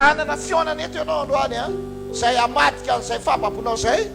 Ana na fiona neto ianao androany a, zay hamatika an'izay fahabaponao zay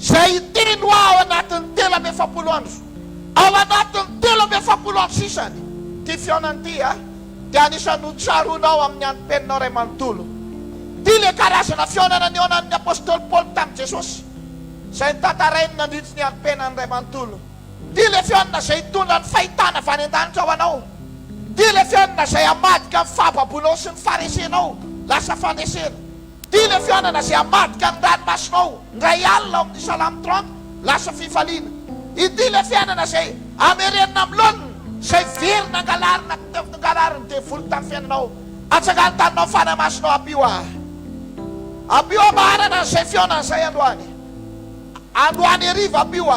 zay teny ao anatin'ny 3 andro, ao anatin'ny 3 andro sisany ty fionany ty a, dia anisany hotsaronao amin'ny antom-peninao ray manontolo. Ty le karazana fionana nionan'ny apôstôly Paoly tamin'i Jesosy, zay nitantarainy nandritsy ny antom-penany ray manontolo. Ty le fionana zay hitondra ny fahitana avy any an-danitra ao anao. Ty le fionana zay hamadika ny fahababonao sy ny faresenao lasa fanesena. Ty le fionana zay hamadika ny ranomasinao ndray alina ao amin'ny Salamo 30 lasa fifaliana. Ity le fiainana zay amerenina amin'ny lolona zay verina angalarina devoly tamin'ny fiainanao, atsakany taninao fanamasinao abio abio maharana zay fionana zay androany hariva abio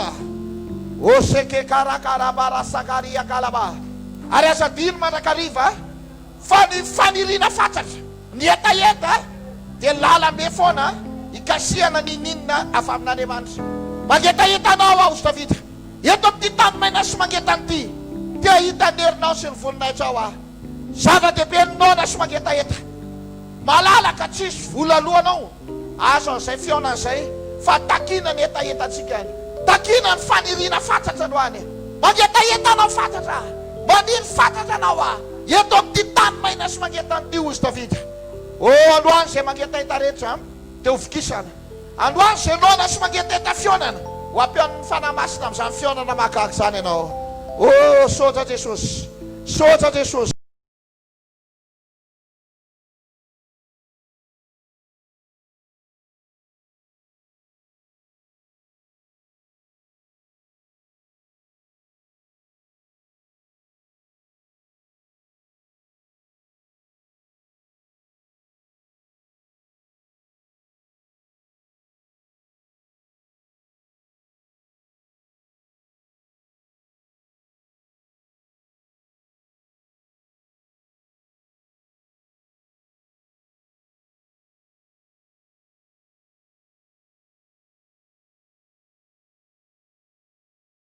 oseke karakarabara sakaria kalaba ary aza dino mandrakariva fa ny faniriana fatsatra ny etaeta dia lalambe foana ikasiana nininina avy amin'Andriamanitra. Mangetaetanao aho sy Davida eto amin'ity tany maina sy mangetanyity, dia hitanerinao sy ny voninahitra ao zava-dehibe nona sy mangetaeta, malalaka tsisy vola alohanao azo an'izay fionana zay, fa takina ny etaetantsika any, takina ny faniriana fatsatra androany. Mangetaetanao fatsatra, maniry fatsatra anao eto amin'ity tany maina sy mangetanyity hozy Davida. Androany zay mangetaeta rehetra dia hovikisana. Androany zay nona sy mangetaeta fionana ho ampian'ny fanamasina amin'izany fionana mahakahaka izany ianao. Soja Jesosy, soja Jesosy.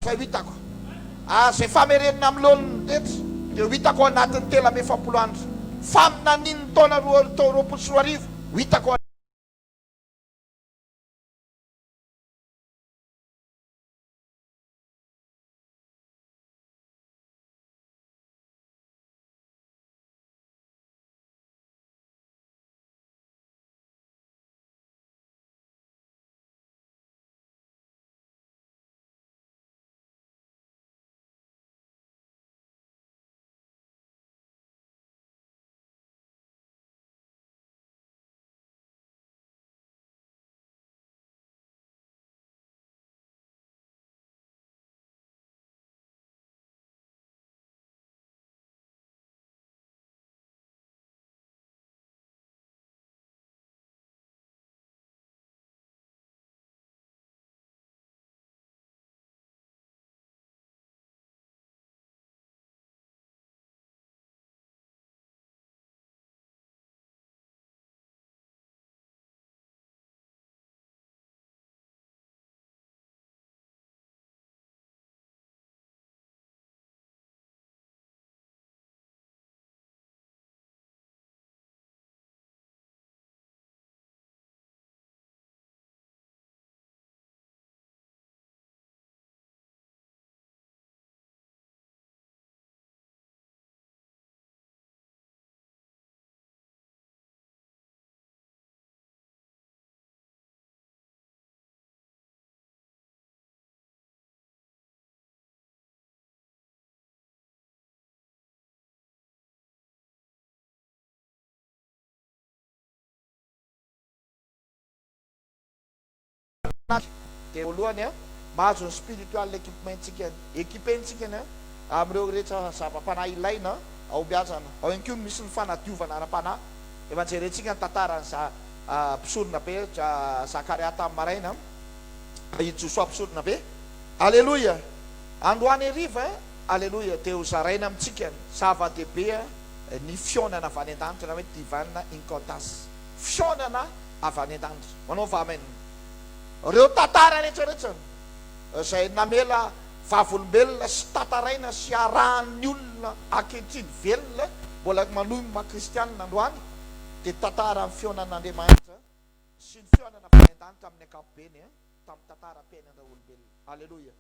Zay hitako zay famerenina amin'ny lolona rehetra dia hitako anatin'ny 3 andro faminaniny taona 24 hitako dia voalohany mahazo ny spiritual équipentsika amin'ireo rehetra zava-panahy ilaina ao mbiazana. Ao ihany koa misy ny fanadiovana ara-panahy. Efa jerentsika ny tantaran'ny mpisorona be Zakaria tamin'ny maraina Joshua mpisorona be. Alleluia. Androany hariva alleluia dia ho zaraina amintsika zava-dehibe ny fionana avy any an-danitra na hoe divine encounter, fionana avy any an-danitra. Manao amen. Ireo tantara rehetrarehetra izay namela vavolombelona sy tantaraina sy arahan'ny olona ankehitriny velona mbola manomma kristianina androany dia tantara amin'ny fionan'Andriamanitra sy ny fionana avy any an-danitra amin'ny ankapobeny tamin'ny tantara mpiainana olombelona. Alleluia.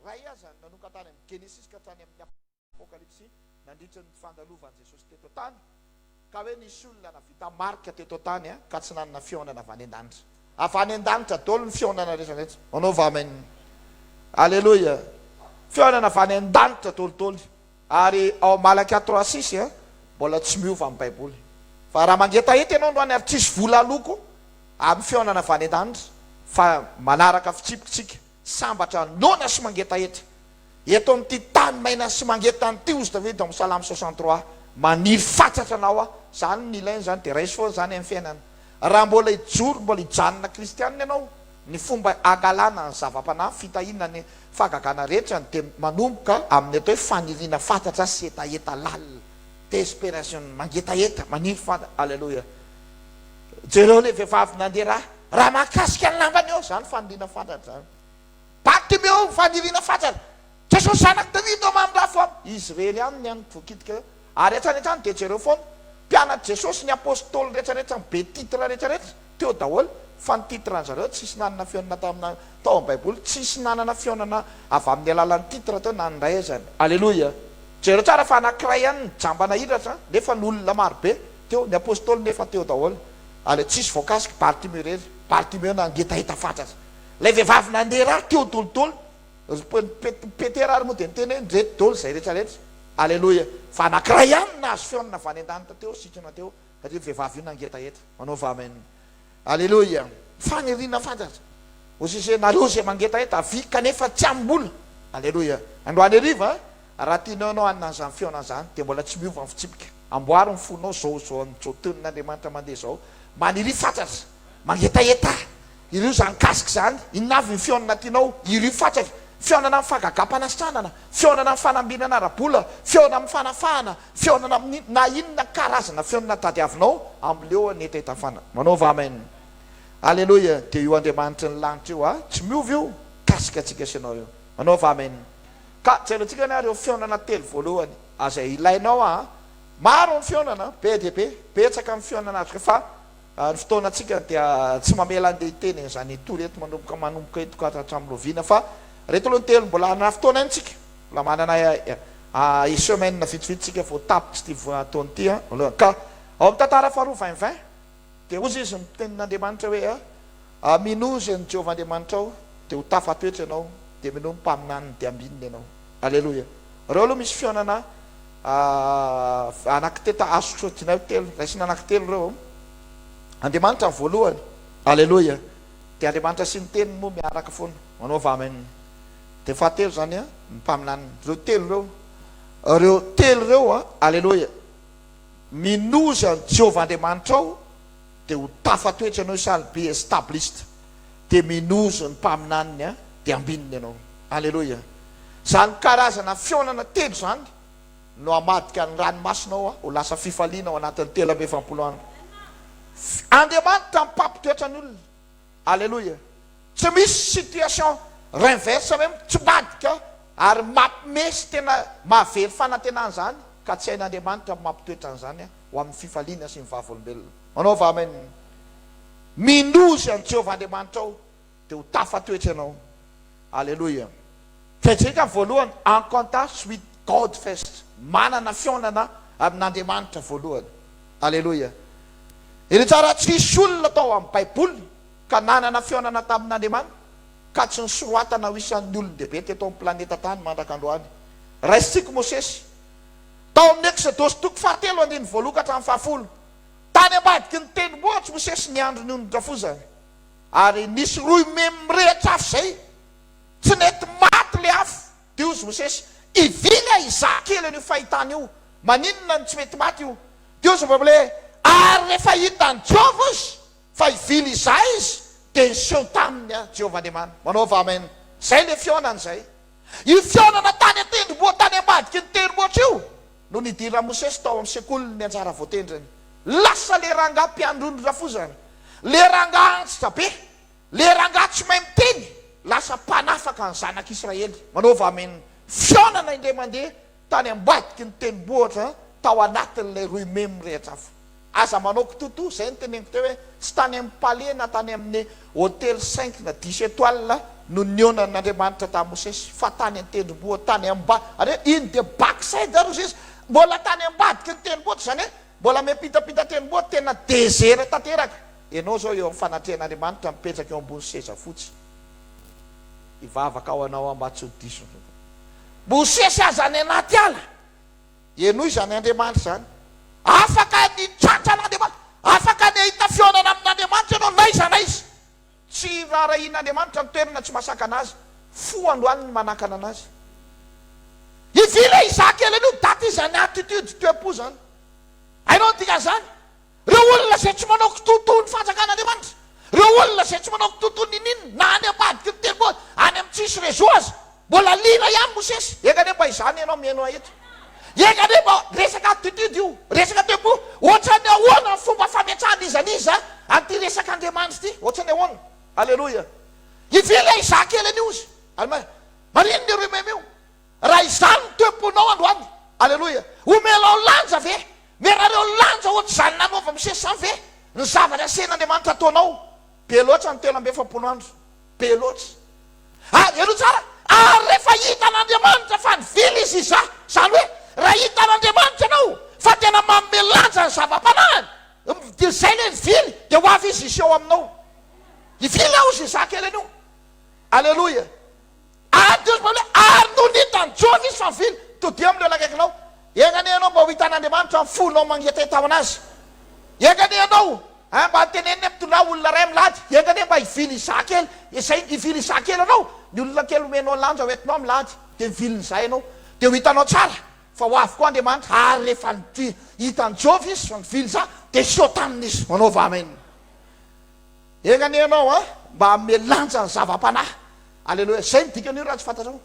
Ray aza nanokatany amin'ny Genesis ka hatrany amin'ny Apokalypsy nandritra ny fandalovan'i Jesosy teto tany ka hoe nisy olona navita marika teto tany ka tsy nanana fionana avy any an-danitra. Avy any an-danitra daholo ny fionana rehetrarehetra. Manao amen. Alleluia. Fionana avy any an-danitra tolotolo. Ary ao Malaka 3:6 mbola tsy miova amin'ny Baiboly. Fa raha mangetahety ianao androany ary tsisy vola loko amin'ny fionana avy any an-danitra fa manaraka fitsipitsika sambatra nona sy mangetahety. Eto amin'ity tany maina sy mangetany ty ozy Davida amin'ny Psalm 63 maniry fatratra anao zany ny ilainy zany dia raisy foana zany amin'ny fiainana. Raha mbola ijoro mbola ijanona kristianina ianao ny fomba angalana ny zava-panahy fitahiana ny fahagagana rehetra dia manomboka amin'ny atao hoe faniriana fantatra sy etaeta lalina desperation mangetaheta maniry fantatra. Alleluia. Jereo le vehivavy nandeha raha mahakasika ny lambany eo zany faniriana fantatra zany. Bartimeo faniriana fantatra. Jesosy zanaky Davida mamindra foana. Israely any any voakitika ary hatrany dia jereo foana mpianatra Jesosy ny apôstôly rehetrarehetra be titra rehetrarehetra teo daholo fa ny titra an'zareo tsisy nanana fionana tamina tao amin'ny Baiboly tsisy nanana fionana avy amin'ny alalan'ny titra teo na nray zany. Alleluia. Jereo tsara fa anankiray ihany ny jambana hiratra nefa ny olona maro be teo ny apôstôly nefa teo daholo. Ale tsisy voakasika Bartimeo rery. Bartimeo nangetaheta fatratra. Lay vehivavy nandeha raha teo tolotolo Petera ary moa dia niteny hoe ndreto daholo zay rehetrarehetra. Alleluia. Fa anankiray ihany nahazo fionana avy any an-danitra teo sitrana teo satria vehivavy io nangetaheta. Manao amen. Alleluia. Faniriana fantatra. Osise nareo zay mangetaheta avy kanefa tsy ambola. Alleluia. Androany hariva raha tianao anao hanana an'izany fionana zany dia mbola tsy miova ny fitsipika. Amboary ny fonao zao tenin'Andriamanitra mandeha zao maniry fantatra mangetaheta. Ireo zany kasika zany inona avy ny fionana tianao iry fantatra. Fionana amin'ny fagagapana sanana, fionana amin'ny fanambinana ara-bola, fionana amin'ny fanafahana, fionana amin'ny na inona karazana fionana tadiavinao am'leo netaheta fana. Manao amen. Alleluia. Dia io Andriamanitra ny lanitra io tsy miova io kasika atsika sy anao io. Manao amen. Ka jerentsika ny ireo fionana telo voalohany azay ilainao maro ny fionana be dia be betsaka amin'ny fionana azy fa ny fotoana atsika dia tsy mamela andeha hiteny zany toreto manomboka etokatra hatramin'ny roviana fa reto aloha ny telo mbola hanana fotoana antsika mbola manana semaine vitsivitsika vao tapitra ty taona ty ka ao amin'ny tantara faharoa 2020 dia ozy izy mitenin'Andriamanitra hoe minozy ny Jehovah Andriamanitra ao dia ho tafatoetra ianao dia mino mpaminaniny dia ambininy ianao. Alleluia. Reo aloha misy fionana anankiteta asosotinao telo raisina anankitelo reo Andriamanitra ny voalohany. Alleluia. Dia Andriamanitra sy ny teniny moa miaraka foana. Manao amen. Dia fahatelo zany ny mpaminaniny reo telo reo alleluia minozy ny Jehovah Andriamanitra ao dia ho tafatoetra ianao shall be established dia minozy ny mpaminaniny dia ambininy ianao. Alleluia. Zany karazana fionana telo zany no amadika ny ranomasinao ho lasa fifaliana ao anatin'ny 350 andro. Andriamanitra mipampitoetra ny olona. Alleluia. Tsy misy situation renverse hoe tsy madika ary mampimesy tena mahavery fanantenana zany ka tsy hain'Andriamanitra mampitoetra an'izany ho amin'ny fifaliana sy ny vavolombelona. Manao amen. Minozy any Jehovah Andriamanitra ao dia ho tafatoetra ianao. Alleluia. Fetsika voalohany en contact with God first. Manana fionana amin'Andriamanitra voalohany. Alleluia. Iny tsara tsisy olona tao amin'ny Baiboly ka nanana fionana tamin'Andriamanitra ka tsy nisoratana ho isan'ny olon-dehibe teto amin'ny planeta tany mandrak'androany. Raisitsika Mosesy tao amin'ny Exodosy 3:7 ka hatramin'ny 10 tany ambadiky ny tendrombohitra Mosesy ny andro ny ondrafozany. ary nisy roy memrehetra afo zay tsy nety maty le afo dia ozy Mosesy ivily izakely an'io fahitana io maninona ny tsy mety maty io dia ozy mbabile ary rehefa hitany Jehova izy fa ivily izay izy dia niseho taminy Jehova Andriamanitra manaova amen zay le fionany zay io fionana tany an-tendrombohitra tany ambadiky ny tendrombohitra io no nidira Mosesy tao amin'ny sekoly ny anjara voatendrany lasa le rangahy mpiandrondra fozany le rangahy antitra be le rangahy tsy mahay miteny lasa mpanafaka ny zanak'Israely manaova amen fionana indray mandeha tany ambadiky ny tendrombohitra tao anatin'ilay roy memy rehetra afo aza manao kitoto zay ny teneniko teo hoe tsy tany amin'ny palais na tany amin'ny hôtel 5 na 10 étoiles no nionan'Andriamanitra tamin'ny Mosesy fa tany an-tendrombohitra tany amba are in the backside arozy izy mbola tany ambadiky ny tendrombohitra zany hoe mbola miapitapita tendrombohitra tena désert tanteraka ianao zao eo amin'ny fanatrehan'Andriamanitra mipetraka eo ambony seza fotsy ivavaka ao anao mba tsy ho diso Mosesy aza any anaty ala eno izany Andriamanitra zany afaka ny tratra an'Andriamanitra afaka ny ahita fionana amin'Andriamanitra ianao naiza na izy tsy rarahin'Andriamanitra ny toerana tsy masaka anazy fo androany ny manakana anazy ivily izakely an'io daty izany attitude toe-po zany hainao tika zany reo olona zay tsy manao kitoto ny fanjakan'Andriamanitra reo olona zay tsy manao kitoto ny ninona na any ambadiky ny tendrombohitra any amin'ny tsisy rezo azy mbola lina ihany Mosesy eka ne mba izany ianao mihaino eto eka ne mba resaka attitude io resaka toe-po ohatra ny ahoana ny fomba fametrahana izaniza anty resaka Andriamanitra ty ohatra ny ahoana alleloia ivily izakely an'io izy marinony roy memy io raha izany ny toe-ponao androany alleloia omelao lanja ve merareo lanja ohatra zany nanaova Mosesy zany ve ny zavatra sen'Andriamanitra ataonao be loatra ny 3 andro be loatra eno tsara ary rehefa hitan'Andriamanitra fa nivily izy iza zany hoe raha hitan'Andriamanitra anao fa tena manome lanja ny zava-panahiny zay le nivily dia ho avy izy iseho aminao ivily aho izy zakely an'io alleloia ary no nitany Jehova izy fa nivily todia am'leo lakaikinao egany ianao mba ho hitan'Andriamanitra ny fonao mangetay tao anazy egany ianao mba teneniny ampitondra olona ray milady egany mba hivily zakely izay ivily zakely anao ny olona kely omenao lanja hoentinao milady dia mivilyn'izay anao dia ho hitanao tsara fa ho avy koa Andriamanitra ary rehefa hitan'ny Jehova izy fa nivily za dia seho tamin'izy manaova amen egany ianao mba ame lanja ny zava-panahy alleloia zay ny dikan'io raha tsy fantatrao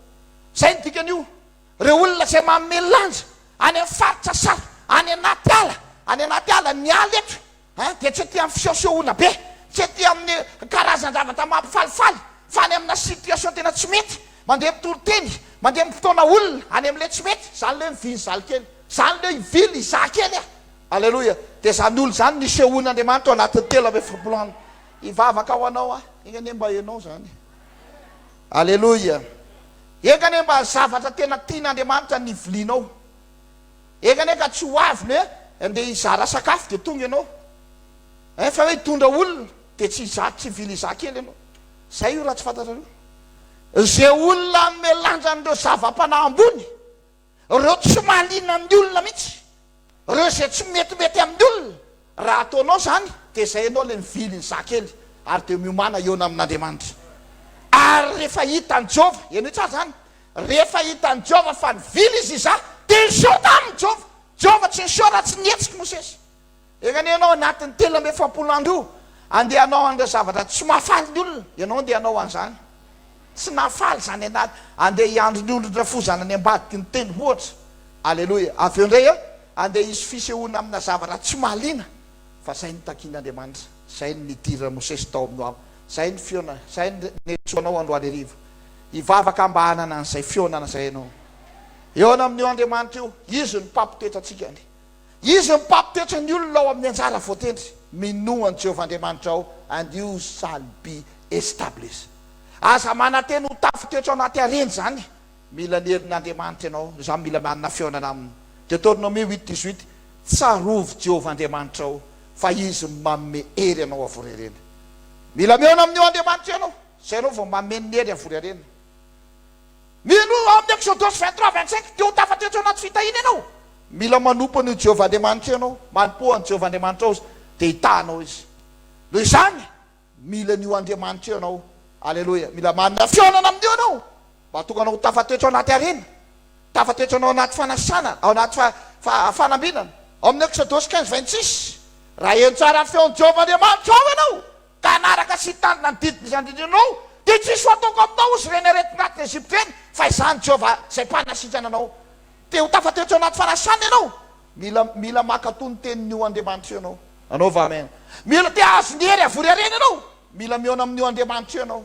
zay ny dikan'io reo olona zay manome lanja any amin'ny faritra sara any anaty ala ny ala eto dia tsy ty amin'ny fisehosehoana be tsy ty amin'ny karazan-javatra mampifalifaly fa any amina situation tena tsy mety mandeha mitoriteny mandeha mifotona olona any am'le tsy mety zany le mivily zalykely zany le ivily izakely alleloia dia zany olo zany nisehoan'Andriamanitra ao anatin'ny 3 andro ivavaka ao anao egane mba enao zany alleloia egane mba zavatra tena tian'Andriamanitra ny vilinao egane ka tsy ho avy ny andeha hizara sakafo dia tonga ianao fa hoe hitondra olona dia tsy tsy vily izakely ianao zay io raha tsy fantatrareo zay olona ame lanjan'ireo zava-panahy ambony reo tsy malina amin'ny olona mihitsy reo zay tsy metimety amin'ny olona raha ataonao zany dia zay ianao le mivily ny zakely ary dia miomana eona amin'Andriamanitra ary rehefa hitany Jehova eno tsara zany rehefa hitany Jehova fa nivily izy iza dia niseho taminy Jehova tsy niseho raha tsy nihetsiky Mosesy egany ianao anatin'ny 3 andro io andeha anao an'ireo zavatra tsy mahafaly ny olona ianao andeha anao an'izany tsy nahafaly zany anaty andeha hiandro ny olona fozana ny ambadiky ny tendrombohitra alleloia avy eo indray andeha hisy fisehoana amina zavatra tsy mahaliana fa zay ny takian'Andriamanitra zay ny nidira Mosesy tao aminao zay ny fiona zay netsoanao androany ariva ivavaka mba hanana an'izay fionana zay ianao eo ana amin'io Andriamanitra io izy ny mpampitoetra atsikany izy ny mpampitoetra ny olona ao amin'ny anjara voatendry minoany Jehova Andriamanitra ao and you shall be established aza mananteny ho tafitoetra ao anaty areny zany mila nerin'Andriamanitra ianao za mila manana fionana aminy Deutéronome 8:18 tsarovy Jehova Andriamanitra ao fa izy manome hery ianao avorerena mila miona amin'io Andriamanitra ianao zay ianao vao manome ny hery avorerena mino amin'ny Exodus 23:25 dia ho tafatoetra ao anaty fitahina ianao mila manompo ny Jehova Andriamanitra ianao manompo any Jehova Andriamanitra ao dia hitahanao izy noho izany mila nio Andriamanitra ianao. Aleloia. Mila manana fihaonana amin'io ianao mba tonga anao tafatoetra ao anaty arena, tafatoetra anao anaty fanasana, ao anaty fanambinana. Ao amin'ny Exodus 15:26 raha eno tsara ny feon'i Jehovah Andriamanitra ao ianao ka anaraka sy tanana ny didiny izany indrindra dia tsisy ho ataoko aminao izy ireny aretina anatin'ny Ezipta reny, fa izany Jehovah izay mpanasitrana anao. Te ho tafatoetra ao anaty fanasana ianao, mila makatony tenin'io Andriamanitra ianao. Anaova amen. Mila te azo ny hery avory arena ianao, mila mihaona amin'io Andriamanitra ianao.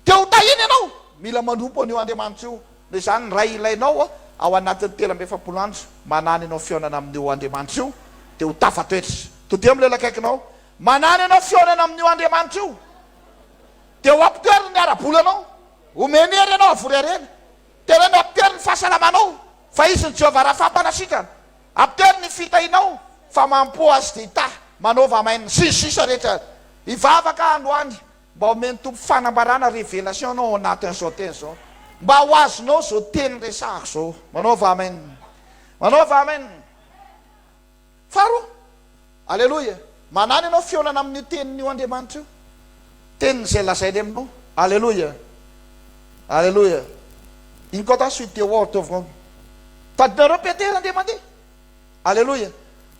Te ho tahina ianao, mila manompo an'io Andriamanitra io. Dia izany raha ilainao ao anatin'ny 340 andro manany ianao fihaonana amin'io Andriamanitra io, dia ho tafatoetra. Todio amin'ny lela akaikinao, manany ianao fihaonana amin'io Andriamanitra io, dia ho ampitoeriny ny ara-bolanao, omeny hery ianao avory arena, tena ny ampitoeriny ny fahasalamanao fa izy ny Jehovah raha fampanasitrana, ampitoeriny ny fitahinao fa mampo azy dia hita manaova maina sisisa rehetra. Hivavaka androany mba omeny tompo fanambarana révélation anao ao anatin'izao teny izao, mba ho azonao zao teny resahako zao. Manaova amen, manaova amen. Faharoa, aleloia, manany ianao fihaonana amin'io tenin'io Andriamanitra io, teniny izay lazainy aminao. Aleloia, aleloia. Iny koa ta suite word of God fadinareo Petera nde mandeha. Aleloia.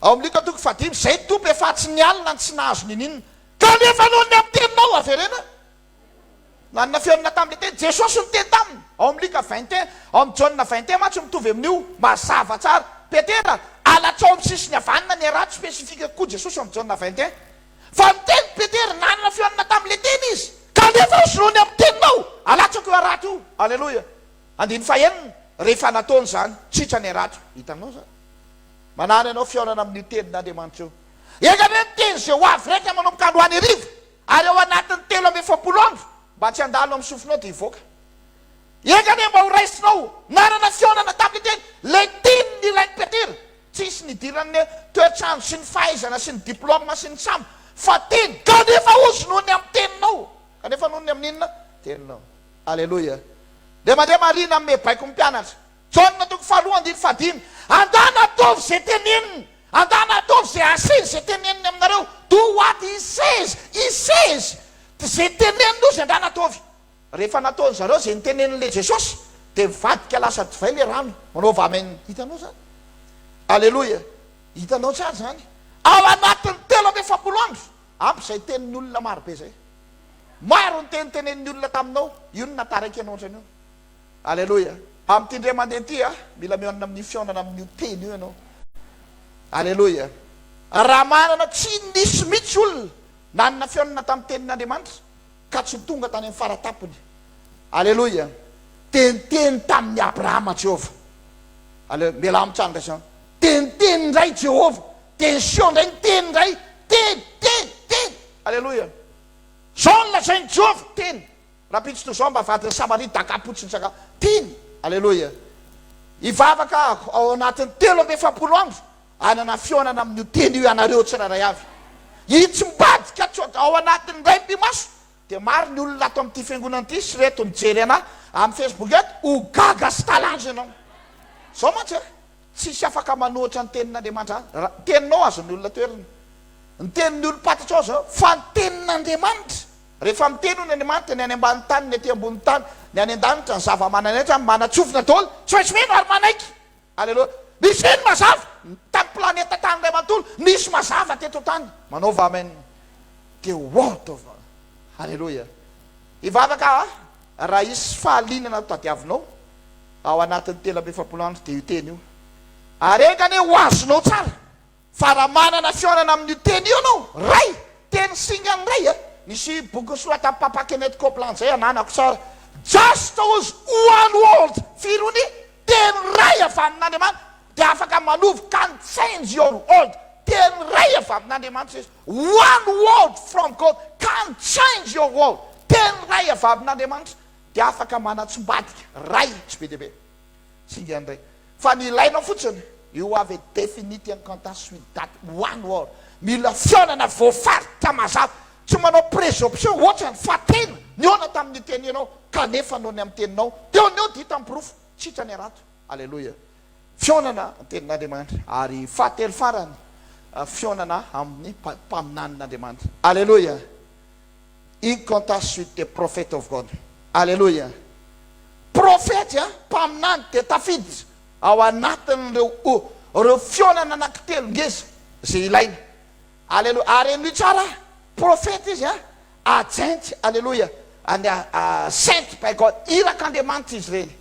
Ao amin'ny Luka 5:5 zay tompo efa tsy nialina ny tsy nahazo ninina kanefa noho ny amin'ny teninao averena nanana fihaonana tamin'ilay teny Jesosy niteny taminy. Ao amin'ny Luka 21, ao amin'ny Jauna 21 matsy mitovy amin'io, mazava tsara. Petera alatrao amin'ny sisiny havanana ny raha spesifika koa Jesosy ao amin'ny Jauna 21, fa niteny Petera nanana fihaonana tamin'ilay teny izy kanefa ozy noho ny amin'ny teninao alatrako io arato io. Aleloia. Andiny fahenina rehefa nataony zany tsitra ny arato. Hitanao zany manana ianao fihaonana amin'ny tenin'Andriamanitra io. Eka ve miteny zay ho avy raika manomboka androany hariva ary ao anatin'ny 340 andro mba tsy handalo amin'ny sofinao dia hivoaka. Eka ne mba ho raisinao nanana fihaonana tamin'ny teny lay teniny ilainy Petera, tsisy nidirany toetrandro sy ny fahaizana sy ny diplôma sy ny sambo, fa teny kanefa ozy noho ny amin'ny teninao, kanefa noho ny amin'inona teninao. Aleloia. Dia mandeha marina amin'ny baiko mpianatra Jauna 4:15 andana ataovy zay teneniny, andana ataovy zay aseny zay teneniny aminareo. Do what he says, he says. Zay teneniny io zay andana ataovy. Rehefa nataony zareo zay nitenenin'le Jesosy dia mivadika lasa divay le rano. Manaova amen. Hitanao zany. Aleloia. Hitanao tsara zany. Ao anatin'ny 340 andro ampy zay tenin'ny olona maro be zay. Maro ny tenitenenin'ny olona taminao, io no nataraiky ianao otrany io. Aleloia. Amin'ny ty ndray mandeha ty mila mihaonana amin'ny fihaonana amin'ny teny io ianao. Aleloia. Raha manana tsy nisy mihitsy olona nanana fihaonana tamin'ny tenin'Andriamanitra ka tsy tonga tany amin'ny faratapony. Aleloia. Teniteny tamin'ny Abrahama Jehovah. Mela amitsandra izany. Teniteny ndray Jehovah. Teny Sion ndray niteny ndray. Teny. Aleloia. Zao no lazainy Jehovah teny. Raha pitsy to zao mba vadiny Samaria dakapotsiny saka teny. Aleloia. Hivavaka ao anatin'ny 340 andro anana fihaonana amin'io teny io ianareo tsirairay avy. Itsy mbadika ao anatin'ny ray mpimaso dia maro ny olona ato amin'ity fiangonana ity sy reto mijery ana amin'ny Facebook eto ho gaga sy talanjo ianao. Zao mantsy tsisy afaka manohitra ny tenin'Andriamanitra. Teninao azo ny olona toerana, ny tenin'ny olona patatra ao zao fa ny tenin'Andriamanitra. Rehefa miteny ny Andriamanitra ny any ambany tany, ny aty ambony tany, ny any an-danitra ny zava-mananaitra manatsofina daholo tsy maintsy mino ary manaiky. Aleloia. Misy ino mazava tamin'ny planeta tany ray manontolo, misy mazava teto tany. Manaova amen. The word of God. Aleloia. Hivavaka raha isy fahalinana tadiavinao ao anatin'ny 340 andro dia io teny io. Arekany ho azonao tsara fa raha manana fihaonana amin'ny teny io anao ray teny singany ray nisy boky sorata amin'ny Papa Kenneth Copeland zay ananako tsara. Just as one word firony teny ray avy amin'Andriamanitra dia afaka manovy can change your world. Teny ray avy amin'Andriamanitra. One word from God can change your world. Teny ray avy amin'Andriamanitra dia afaka manatsombatika ray tsy be dehibe singany ray. Fa ny ilainao fotsiny you have a definite encounter with that one word. Mila fihaonana voafaritra mazava, tsy manao présomption ohatrany fa tena niona tamin'ny teny ianao kanefa noho ny amin'ny teninao teo neo dia hita amin'ny pirofo tsitra ny arato. Aleloia. Fihaonana ny tenin'Andriamanitra. Ary fahatelo farany fihaonana amin'ny mpaminan'Andriamanitra. Aleloia. in contact the prophet of God. Hallelujah. Profety mpaminany dia tafidy ao anatin'ireo fionana anankitelo ngeza zay ilaina. Aleluia. Ary eny tsara profety izy agent, aleluia, and sent by God, irak'Andriamanitra izy ireny.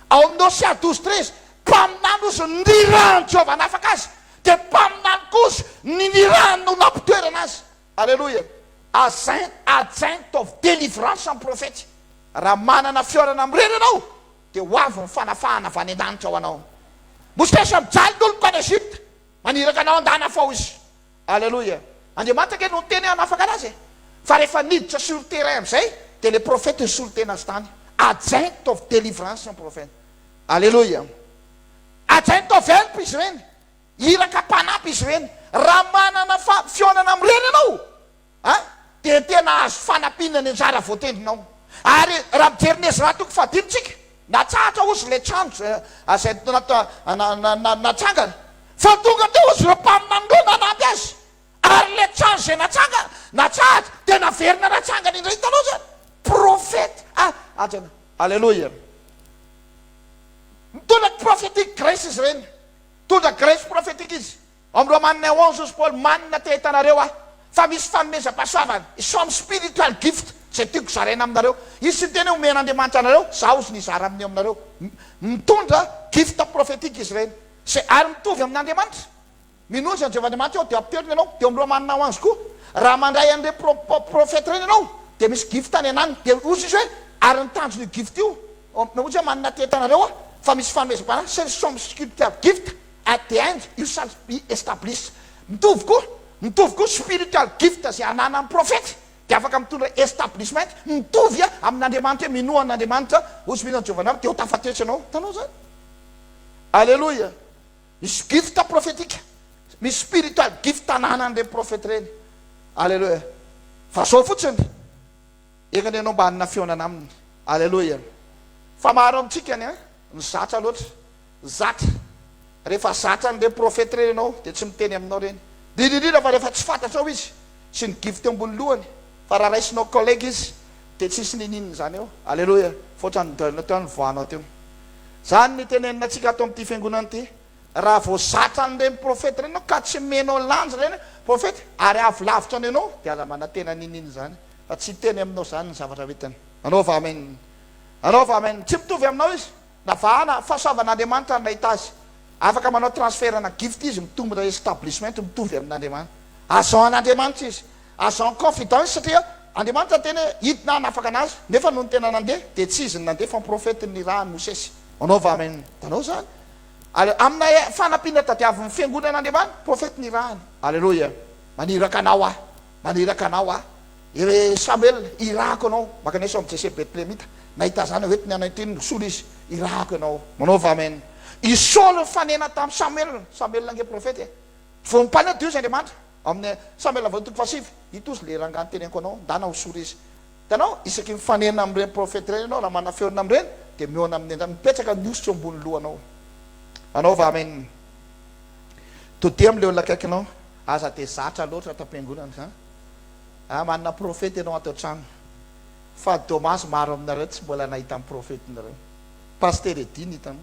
Ao amin'ny Osea 12:13 mpaminany ozy nirahany Jehovah nafaka azy, dia mpaminany kosa nirahany no nampitoerana azy. Aleluia. Agent of deliverance amin'ny profety. Raha manana fiorana amin'ireny ianao dia ho avy ny fanafahana avy any an-danitra ao anao. Mosesa mijaly n'olo ko any Egypte, maniraka anao andana fao izy. Aleluia. Andriamanitra ke no teny anafaka anazy. Fa rehefa niditra sur le terrain amin'izay dia le profety nisolo tena azy tany. Agent of deliverance ny profety. Aleluia. Agent of help izy ireny, iraka mpanampy izy ireny. Raha manana fionana amin'ireny ianao dia tena azo fanampiana ny anjara voatendrinao. Ary raha mijery ny Ezra toko fahadimitsika, natsahatra ozy le trano zay natsangana, fa tonga teo ozy ireo mpaminan'ireo nanampy azy. Ary le trano zay natsahatra dia naverina natsangana indray. Hitanao zany profety ajana. Aleluia. Mitondra prophetic grace izy ireny, mitondra grace prophetique izy. Amin'ny Romaine 11 izy Paul, manina te hitanareo fa misy fanomezam-pahasoavana, some spiritual gift zay tiako zaraina aminareo. Izy sy teny omen'Andriamanitra anareo, za ozy nizara amin'ny aminareo. Mitondra gift prophetique izy ireny, ary mitovy amin'Andriamanitra. Minozy ny Jehovah'Andriamanitra eo dia ampiterina ianao. Dia amin'ny Romaine 11 koa, raha mandray an'ireo profety ireny ianao dia misy gift any anany. Dia ozy izy hoe ary nitanjona io gift io, ohatsy hoe manana te hitanareo fa misy fanomezam-pahasoavana, some spiritual gift at the end you shall be established. Mitovy koa spiritual gift zay anana amin'ny profety dia afaka mitondra establishment. Mitovy amin'Andriamanitra, minoan'Andriamanitra ozy mino Jehovah dia ho tafatetsy anao. Tanao zany. Aleluia. Misy gift prophétique, misy spiritual gift ananan'ireny profety ireny. Aleluia. Fa zao fotsiny ekany ianao mba hanana fionana aminy. Aleluia. Fa maro amintsika ny zatra loatra, zatra. Rehefa zatra n'ireny profety ireny ianao dia tsy miteny aminao ireny. Dididira fa rehefa tsy fantatrao izy sy ny gift ambony lohany, fa raha raisinao collègue izy dia tsisy ninina zany eo. Aleluia. Fotrany teo ny voanao teo. Zany ny tenenina atsika atao amin'ity fiangonana ity. Raha vao zatra n'ireny profety ireny ianao ka tsy menao lanja ireny profety ary avy lavitra any ianao dia aza manantena ninina zany, fa tsy teny aminao zany ny zavatra vitany. Anaova amen. Anaova amen. Tsy mitovy aminao izy. Navahana fahasoavan'Andriamanitra ny nahita azy. Afaka manao transferana gift izy, mitombona establishment, mitovy amin'Andriamanitra. Azao an'Andriamanitra izy, azao confidence, satria Andriamanitra tena hidina anafaka anazy, nefa no ny tena nandeha dia tsy izy ny nandeha fa profety ny raha Mosesy. Anaova amen. Tanao zany. Amina fanampiana tadiavin'ny fiangonan'Andriamanitra, profety ny rahany. Aleluia. Maniraka anao maniraka anao Samuel, irahako anao maka ny somme Jesse Bethlehemita, nahita zany hoe ny anaitiny nosolo izy, irahako anao. Manaova amen. Isaoly fanena tamin'ny Samuel ange profety vao mipalina Dio izy Andriamanitra amin'ny Samuel voatoko fasivy, ito izy le rangany teneniko anao ndana hosolo izy. Tanao isaky mifanena amin'ireny profety ireny ianao, raha manana feona amin'ireny dia miona amin'ny mipetraka niositra ambony lohanao. Anaova amen. Toty amin'ilay olona akaikinao, aza dia zatra loatra tam-piangonana zany. Manana profety ianao ato an-trano, fa dommage maro aminareo tsy mbola nahita amin'ny profetinareo. Paster Ediny hitanao.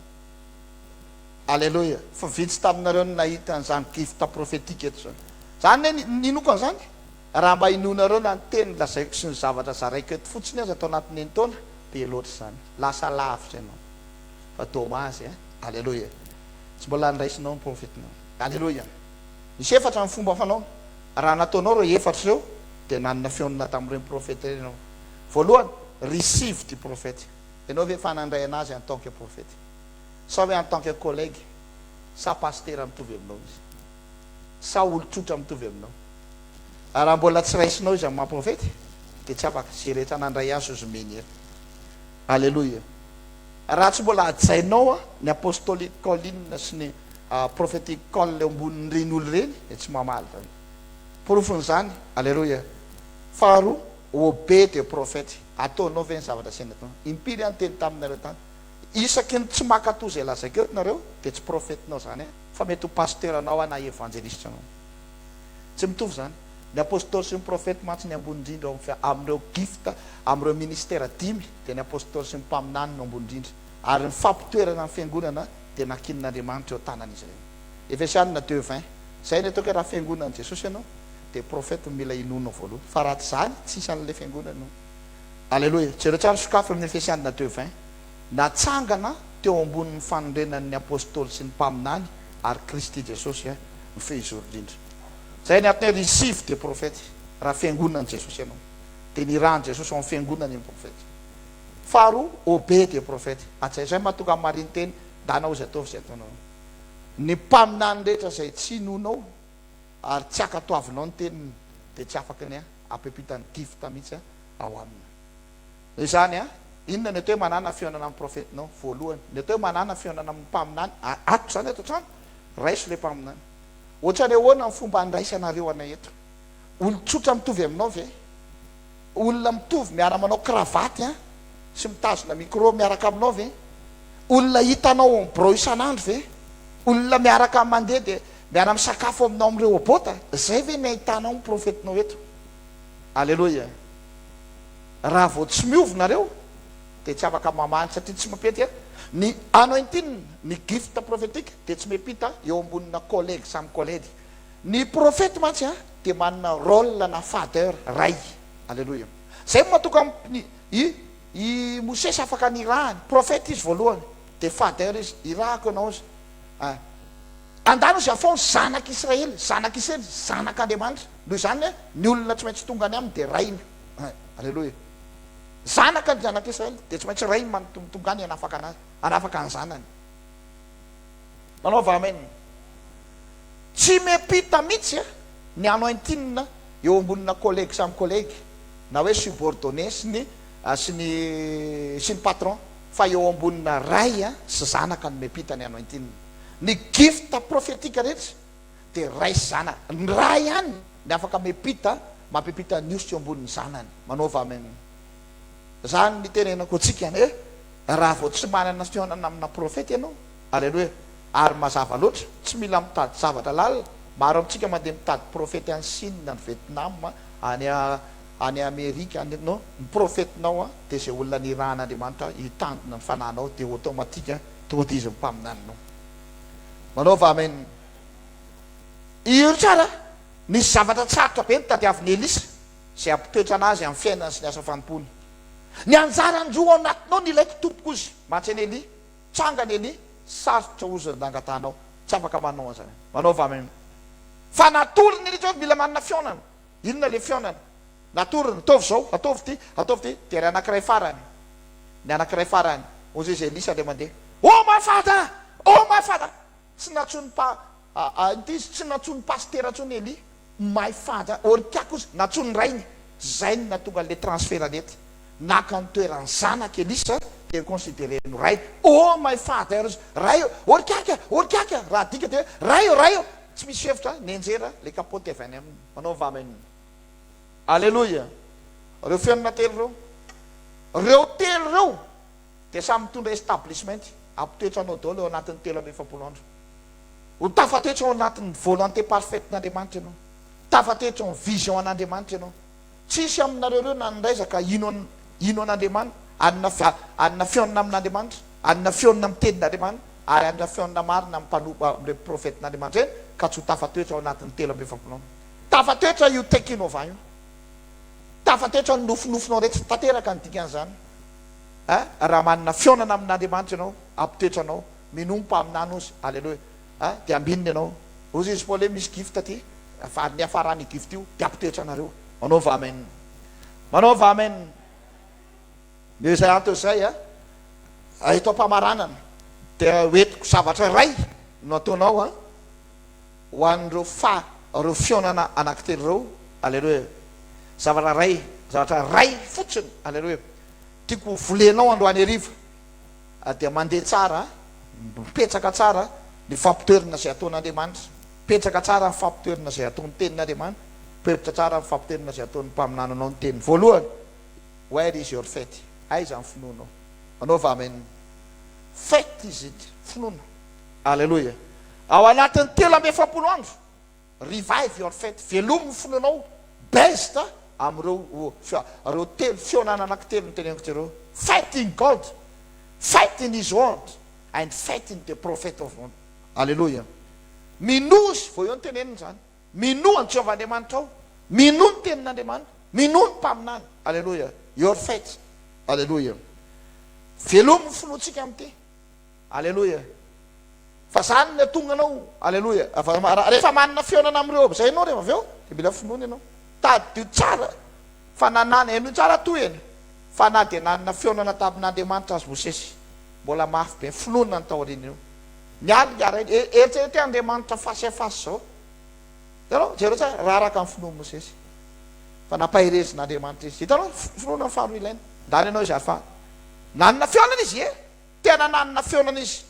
Aleluia. Fa vitsy taminareo no nahita an'izany gift prophétique eto zany. Zany ninoko an'izany. Raha mba inonareo na ny teny lazaiko sy ny zavatra zaraiko eto fotsiny aza atao anatin'ny taona dia loatra zany. Lasa lavitra ianao. Fa dommage. Aleluia. Tsy mbola niraisinao ny profetinao. Aleluia. Misy efatra ny fomba fanao. Raha nataonao reo efatra ireo dia nanana fionana tamin'ireny profety ireny ianao. Voalohany, receive du prophète. Ianao ve fanandray anazy en tant que prophète? Sa hoe en tant que collègue, sa pasteur mitovy aminao izy, sa olo-tsotra mitovy aminao. Raha mbola tsy raisinao izy amin'ny maha-profety dia tsy afaka zay rehetra nandray azy izy meny. Aleluia. Raha tsy mbola ajainao ny apostolique Colline sy ny prophétique Col ambonin'ireny olo ireny dia tsy mamaly zany. Porofon'izany. Aleluia. Faharoa, obey de prophète. Ataonao ve ny zavatra saina tao. Impiry anteny taminareo tany. Isaky ny tsy makatò zay lazaiko eto nareo dia tsy profetinao zany fa mety ho pasteur anao na evangeliste anao. Tsy mitovy zany. ny apôstôly sy ny profety mantsy ny ambony indrindra amin'ireo gifta amin'ireo ministera 5 dia ny apôstôly sy ny mpaminany no ambony indrindra ary ny fampitoerana ny fiangonana dia nakinin'andriamanitra eo tanan'izy ireny. Efesianina 2:20 zay ny ataoko raha fiangonana Jesosy ianao dia profety mila inonao voalohany fa raha tsy zany tsisy an'ilay fiangonana. Alleloia. Jereo tsara sokafy amin'ny Efesianina 2:20 natsangana teo ambonin'ny fanondrenan'ny apôstôly sy ny mpaminany ary Kristy Jesosy ny fehizoro indrindra. Zay ny atiny receive dia profety raha fiangonana Jesosy ianao dia nirahany Jesosy amin'ny fiangonana ny profety. Faharoa obey dia profety. Zay mahatonga amin'ny mariny teny danao izay ataovy izay ataonao. Ny mpaminany rehetra izay tsy inonao ary tsy akatoavinao ny teniny dia tsy afaka ny ampipitany gifta mihitsy ao aminy. Izany inona ny atao hoe manana fihaonana amin'ny profetinao voalohany, ny atao hoe manana fihaonana amin'ny mpaminany ato zany eto trano raiso le mpaminany. Ohatra ny ahoana ny fomba andraisanareo anay eto. Olon-tsotra mitovy aminao ve? Olona mitovy miara manao kravaty sy mitazona micro miaraka aminao ve? Olona hitanao bro isan'andro ve? Olona miaraka mandeha dia miara misakafo aminao amin'ireo obota, zay ve ny ahitanao ny profetinao eto? Alleloia. Raha vao tsy miovonareo dia tsy afaka mamany satria tsy mampety ny anointing ny gift profetika dia tsy mepita eo ambonina collègue samy collègue. Ny profety mantsy dia manana rôle na father ray. Alleloia. Zay mahatonga i Mosesy afaka nirahany profety izy voalohany dia father izy irahako anao izy andano izy afao zanak'Israely zanak'Andriamanitra. Noho izany ny olona tsy maintsy tonga any aminy dia rainy. Alleloia. Zanaka ny zanak'Israely dia tsy maintsy rainy manotonga any anafaka ny zanany. Manaova amen. Tsy mepita mihitsy ny anointing eo ambonina collègue samy collègue na hoe subordonné sy ny patron fa eo ambonina ray sy zanaka ny mepita ny anointing. Ny gift profetika rehetra dia ray sy zanaka. Ny ray ihany ny afaka mampipita ny osy eo ambonin'ny zanany. Manaova amen. Zany ny tenenako antsika hoe raha vao tsy manana fihaonana amina profety ianao, alleloia, ary mazava loatra tsy mila mitady zavatra lalina. Maro amintsika mandeha mitady profety any Chine, ny Vietnam, any Amerika no ny profetinao dia izay olona nirahan'Andriamanitra hitandrina ny fanahinao dia automatika tonga dia izy mpaminaninao. Manaova amen. Io tsara nisy zavatra tsarotra be nitadiavin'ny Elisa izay ampitoetra anazy amin'ny fiainana sy ny asa fanompony. Ny anjarandroa ao anatinao ny ilaiko tompoko izy mantsy Eli tsangany Eli sarotra ozy nangatanao tsy afaka manao an'izany. Manaova amen. Fa natoriny Eli mila manana fihaonana. Inona le fihaonana? Natoriny ataovy zao ataovy ty dia ry anankiray farany ny anankiray farany ozy izy Elisa le mandeha my father tsy natsony tsy natsony pastera atsony Eli my father orikako izy natsony rainy zay ny natonga le transfert nety naka ny toerany zanaka Elisa dia considéré no ray. My father ray orikaka raha dika dia ray tsy misy hevitra nenjera le kapoty avy any aminy. Manaova amen. Alleluia. Reo fianana telo reo telo reo dia samy mitondra establishment ampitoetra anao daholo eo anatin'ny 3 andro. Ho tafatoetra ao anatin'ny volonté parfaite n'Andriamanitra ianao, tafatoetra ao vision an'Andriamanitra ianao. Tsisy aminareo reo na niraizaka ino an'Andriamanitra, anina fihaonana amin'Andriamanitra, anina fihaonana amin'ny tenin'Andriamanitra ary anina fihaonana marina amin'ny mpanompo amin'ireo profetin'Andriamanitra reny ka tsy ho tafatoetra ao anatin'ny 3 andro. Tafatoetra io tekinao va io. Tafatoetra ny nofinofinao rehetra tanteraka ny dikan'izany. Raha manana fihaonana amin'Andriamanitra ianao ampitoetra anao minompo aminany ozy. Alleloia. Dia ambininy ianao ozy izy Paul hoe misy gift ty ny afarany gift io dia ampitoetra anareo. Manaova amen. Manaova amen. Dia izay antony izay eto am-pamaranana dia hoentiko zavatra ray no ataonao ho an'ireo reo fihaonana anankitelo reo. Alleloia. Zavatra ray fotsiny. Alleloia. Tiako volenao androany hariva dia mandeha tsara mipetraka tsara ny fampitoerana izay ataon'Andriamanitra, mipetraka tsara ny fampitoerana izay ataon'ny tenin'Andriamanitra, mipetraka tsara ny fampitoerana izay ataon'ny mpaminananao ny teniny. Voalohany, where is your faith? Aiza ny finoanao? Manaova amen. Faith is it, finoana. Alleluia. Ao anatin'ny 3 andro revive your faith, velomy ny finoanao best am'ireo telo fionana anankitelo ny teneniko tsareo. Fighting God, fighting his word, and fighting the prophet of God. Alleluia. Minozy vao eo ny teneniny zany. Minoa ny Jehovah'Andriamanitra ao. Minoa ny tenin'Andriamanitra. Minoa ny mpaminany. Alleluia. Your faith. Alleluia. Velomy finoantsika amin'ity. Alleluia. Fa zany ny atonganao. Alleluia. Rehefa manana fionana am'ireo zay ianao rehefa avy eo dia mila finoana ianao. Tady tsara fa nanana eno tsara toy eny. Fa na dia nanana fionana tamin'Andriamanitra azy Mosesy. Mbola mafy be finoana ny tao aoriana eo. Ny aly eritrerety Andriamanitra fasy afasy zao. Hitanao, jereo tsara raha araka amin'ny finoana Mosesy. Fa nampahirezin'Andriamanitra izy. Hitanao, finoana ny faharoa ilaina. Ndany ianao izy hafa. Nanana fionana izy tena nanana fionana izy.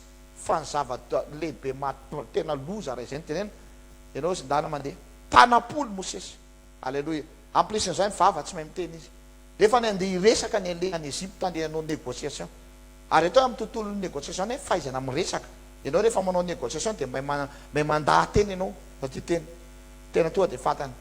Fa ny zava-lehibe tena loza raha izay ny tenena. Ianao izy ndana mandeha. Tanapolo Mosesy. Alleluia. Amplisin'izay mivava tsy mahay miteny izy. Rehefa ny andeha hiresaka ny aleha any Egypte andeha hanao négociation. Ary atao amin'ny tontolo négociation fahaizana miresaka. Ianao rehefa manao négociation dia mahay mandahateny ianao. Satria tena tonga dia fantany.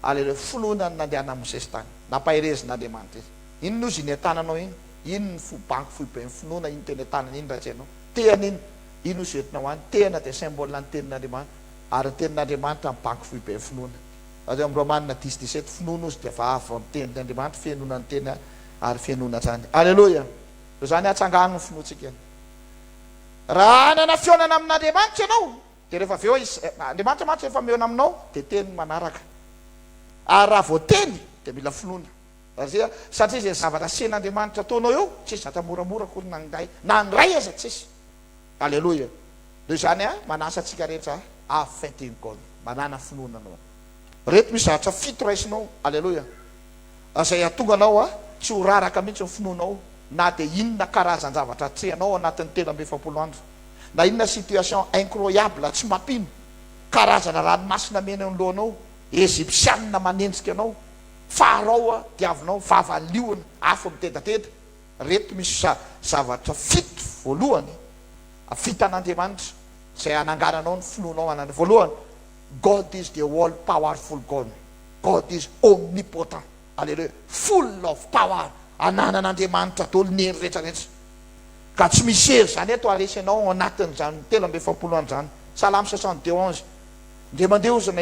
Alleluia. Finoana nandehana Mosesy tany. Nampahirezin'Andriamanitra izy. Ino nozy ny tananao iny? Ino ny banky foibe ny finoana iny teny tanana iny raha tsy hainao. Tehana iny. Ino zetina ho any? Tehana dia symbole ny tenin'Andriamanitra. Ary ny tenin'Andriamanitra amin'ny banky foibe ny finoana. Azo amin'ny Romanina 10:17 finoana ozy dia fa avy amin'ny tenin'Andriamanitra fienoana ny tena ary fienoana zany. Alleluia. Zany hatsangano ny finoantsika. Raha nana fionana amin'Andriamanitra ianao dia rehefa avy eo izy Andriamanitra mantsy rehefa miona aminao dia teny manaraka. Ary raha voateny dia mila finoana. Satria izay zavatra asian'Andriamanitra ataonao eo tsy zatra moramora akory nanday na nyray aza tsisy. Alleluia. Noho izany manasa antsika rehetra fighting God. Manana finoana anao. Reto misy zavatra fito raisinao. Alleluia. Izay atonga anao tsy ho raraka mihitsy ny finoanao. Na dia inona karazan-javatra trehanao anatin'ny 370 andro. Na inona situation incroyable tsy mampino. Karazana ranomasina mena eo alohanao. Ezipsianina manenjika anao. Farao diavinao vavaliona afo mitedanteda. Reto misy zavatra fito voalohany fitan'Andriamanitra izay anangananao ny finoanao anany. Voalohany, God is the all powerful God. God is omnipotent. Alleluia. Full of power. Ananan'Andriamanitra tolo ny hery rehetrarehetra. Ka tsy misy hery zany eto aresanao anatin'izany 370 andro zany. Salamy 62:11. Indray mandeha ozy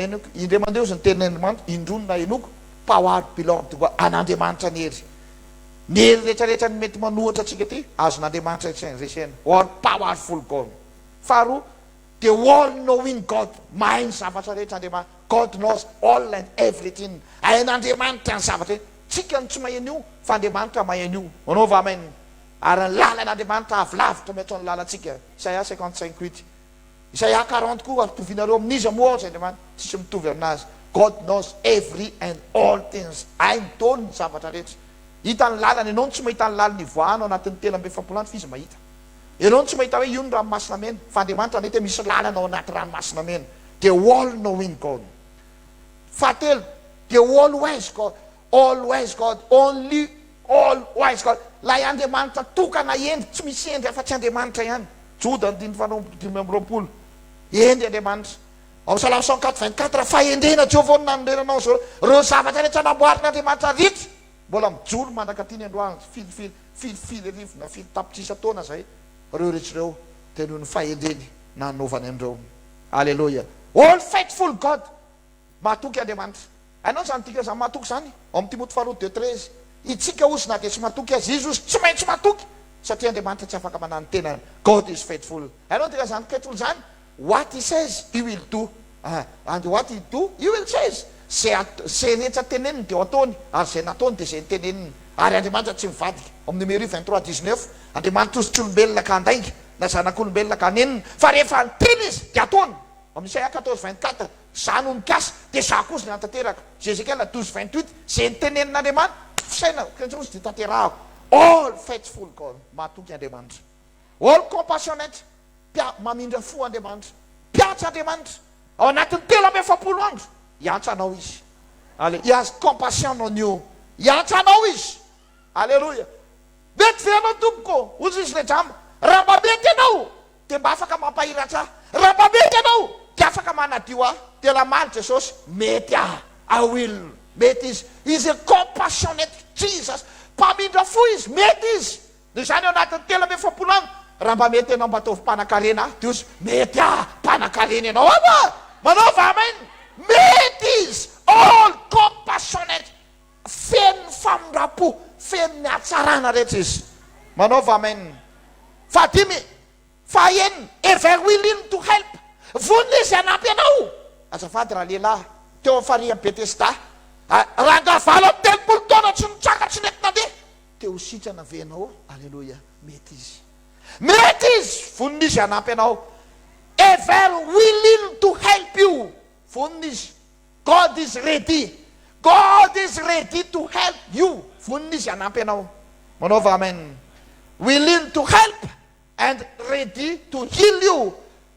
ny tenin'Andriamanitra indrony na enoko. Power belong to God. An'Andriamanitra ny hery. Ny hery rehetrarehetra ny mety manohatra atsika ty azon'Andriamanitra resena. All powerful God. Faharoa, the all knowing God. Mahay ny zavatra rehetra Andriamanitra. God knows all and everything. Hain'Andriamanitra ny zavatra. Tsika ny tsy mahay an'io fa Andriamanitra mahay an'io. Manao va amen. Ary ny lalan'Andriamanitra avy lavitra mety ny lalantsika. Isaia 55:8. Isaia 40 koa atovinareo amin'izy moa Andriamanitra tsisy mitovy aminazy. God knows every and all things. Hainy tony ny zavatra rehetra. Hita ny lalany ianao tsy mahita ny lalany voahano anatin'ny 370 andro fa izy mahita. Ianao tsy mahita hoe io ny ranomasina mena fa Andriamanitra nety misy lalana ao anaty ranomasina mena. The all knowing God. Fahatelo, the all wise God. All wise God, only all wise God. Lay Andriamanitra tokana endry tsy misy endry afa-tsy Andriamanitra ihany. Joda 5:20. Endry Andriamanitra. Ao Salamo 124 fahendrena Jehovah nanorenanao zao. Reo zavatra rehetra namboarin'Andriamanitra rehetra mbola mijoro mandrakatiny androany filifily rivona fily tapitrisa taona zay. Reo rehetra reo tenoy ny fahendreny nanaovany andreo. Alleluia. All faithful God. Mahatoky Andriamanitra. Hainao zany tika zany mahatoky zany. Ao amin'ny Timothée 2:13. Itsika ozy na dia tsy mahatoky azy izy ozy tsy maintsy mahatoky. Satria Andriamanitra tsy afaka manano tena. God is faithful. Hainao tika zany faithful zany. What he says, he will do. And what he do, he will says. Zay rehetra teneniny dia ataony. Ary zay nataony dia zay teneniny. Ary Andriamanitra tsy mivadika. Amin'ny numéro 23:19. Andriamanitra ozy tsy olombelona ka handainga. Na zanak'olombelona ka hanenina. Fa rehefa niteny izy dia ataony. Amin'ny Isaia 14:24. Zany ho mikasa dia za kozy ny antanteraka. Zezekela 12:28. Zay nitenenin'Andriamanitra fisaina ozy dia tanterahako. All faithful God. Mahatoky Andriamanitra. All compassionate. Mamindra fo Andriamanitra. Piatra Andriamanitra. Ao anatin'ny 370 andro. Iantsanao izy. He has compassion on you. Iantsanao izy. Alleluia. Mety venao tompoko. Ozy izy le jamba. Raha mba mety ianao dia mba afaka mampahiratra. Raha mba mety ianao dia afaka manadio dia lamany Jesosy. Mety I will mety izy. Izy compassionate Jesus. Mpamindra fo izy, mety izy. Noho izany ao anatin'ny 3 andro, raha mba mety ianao mba ataovy mpanan-karena, dia izy mety mpanan-karena ianao ama. Manaova amen. Mety izy. All compassionate. Feno famindrapo, feno ny hatsarana rehetra izy. Manaova amen. Fahaenina, ever willing to help. Vonona izy hanampy anao. Azafady raha lehilahy teo amin'ny farihan'ny Betesda, rangavalo amin'ny 30 taona tsy nitsaka tsy nety nandeha, teo sitrana venao. Alleluia. Mety izy. Mety izy. Vonona izy hanampy anao. Ever willing to help you. Vonona izy. God is ready. God is ready to help you. Vonona izy hanampy anao. Manaova amen. Willing to help and ready to heal you.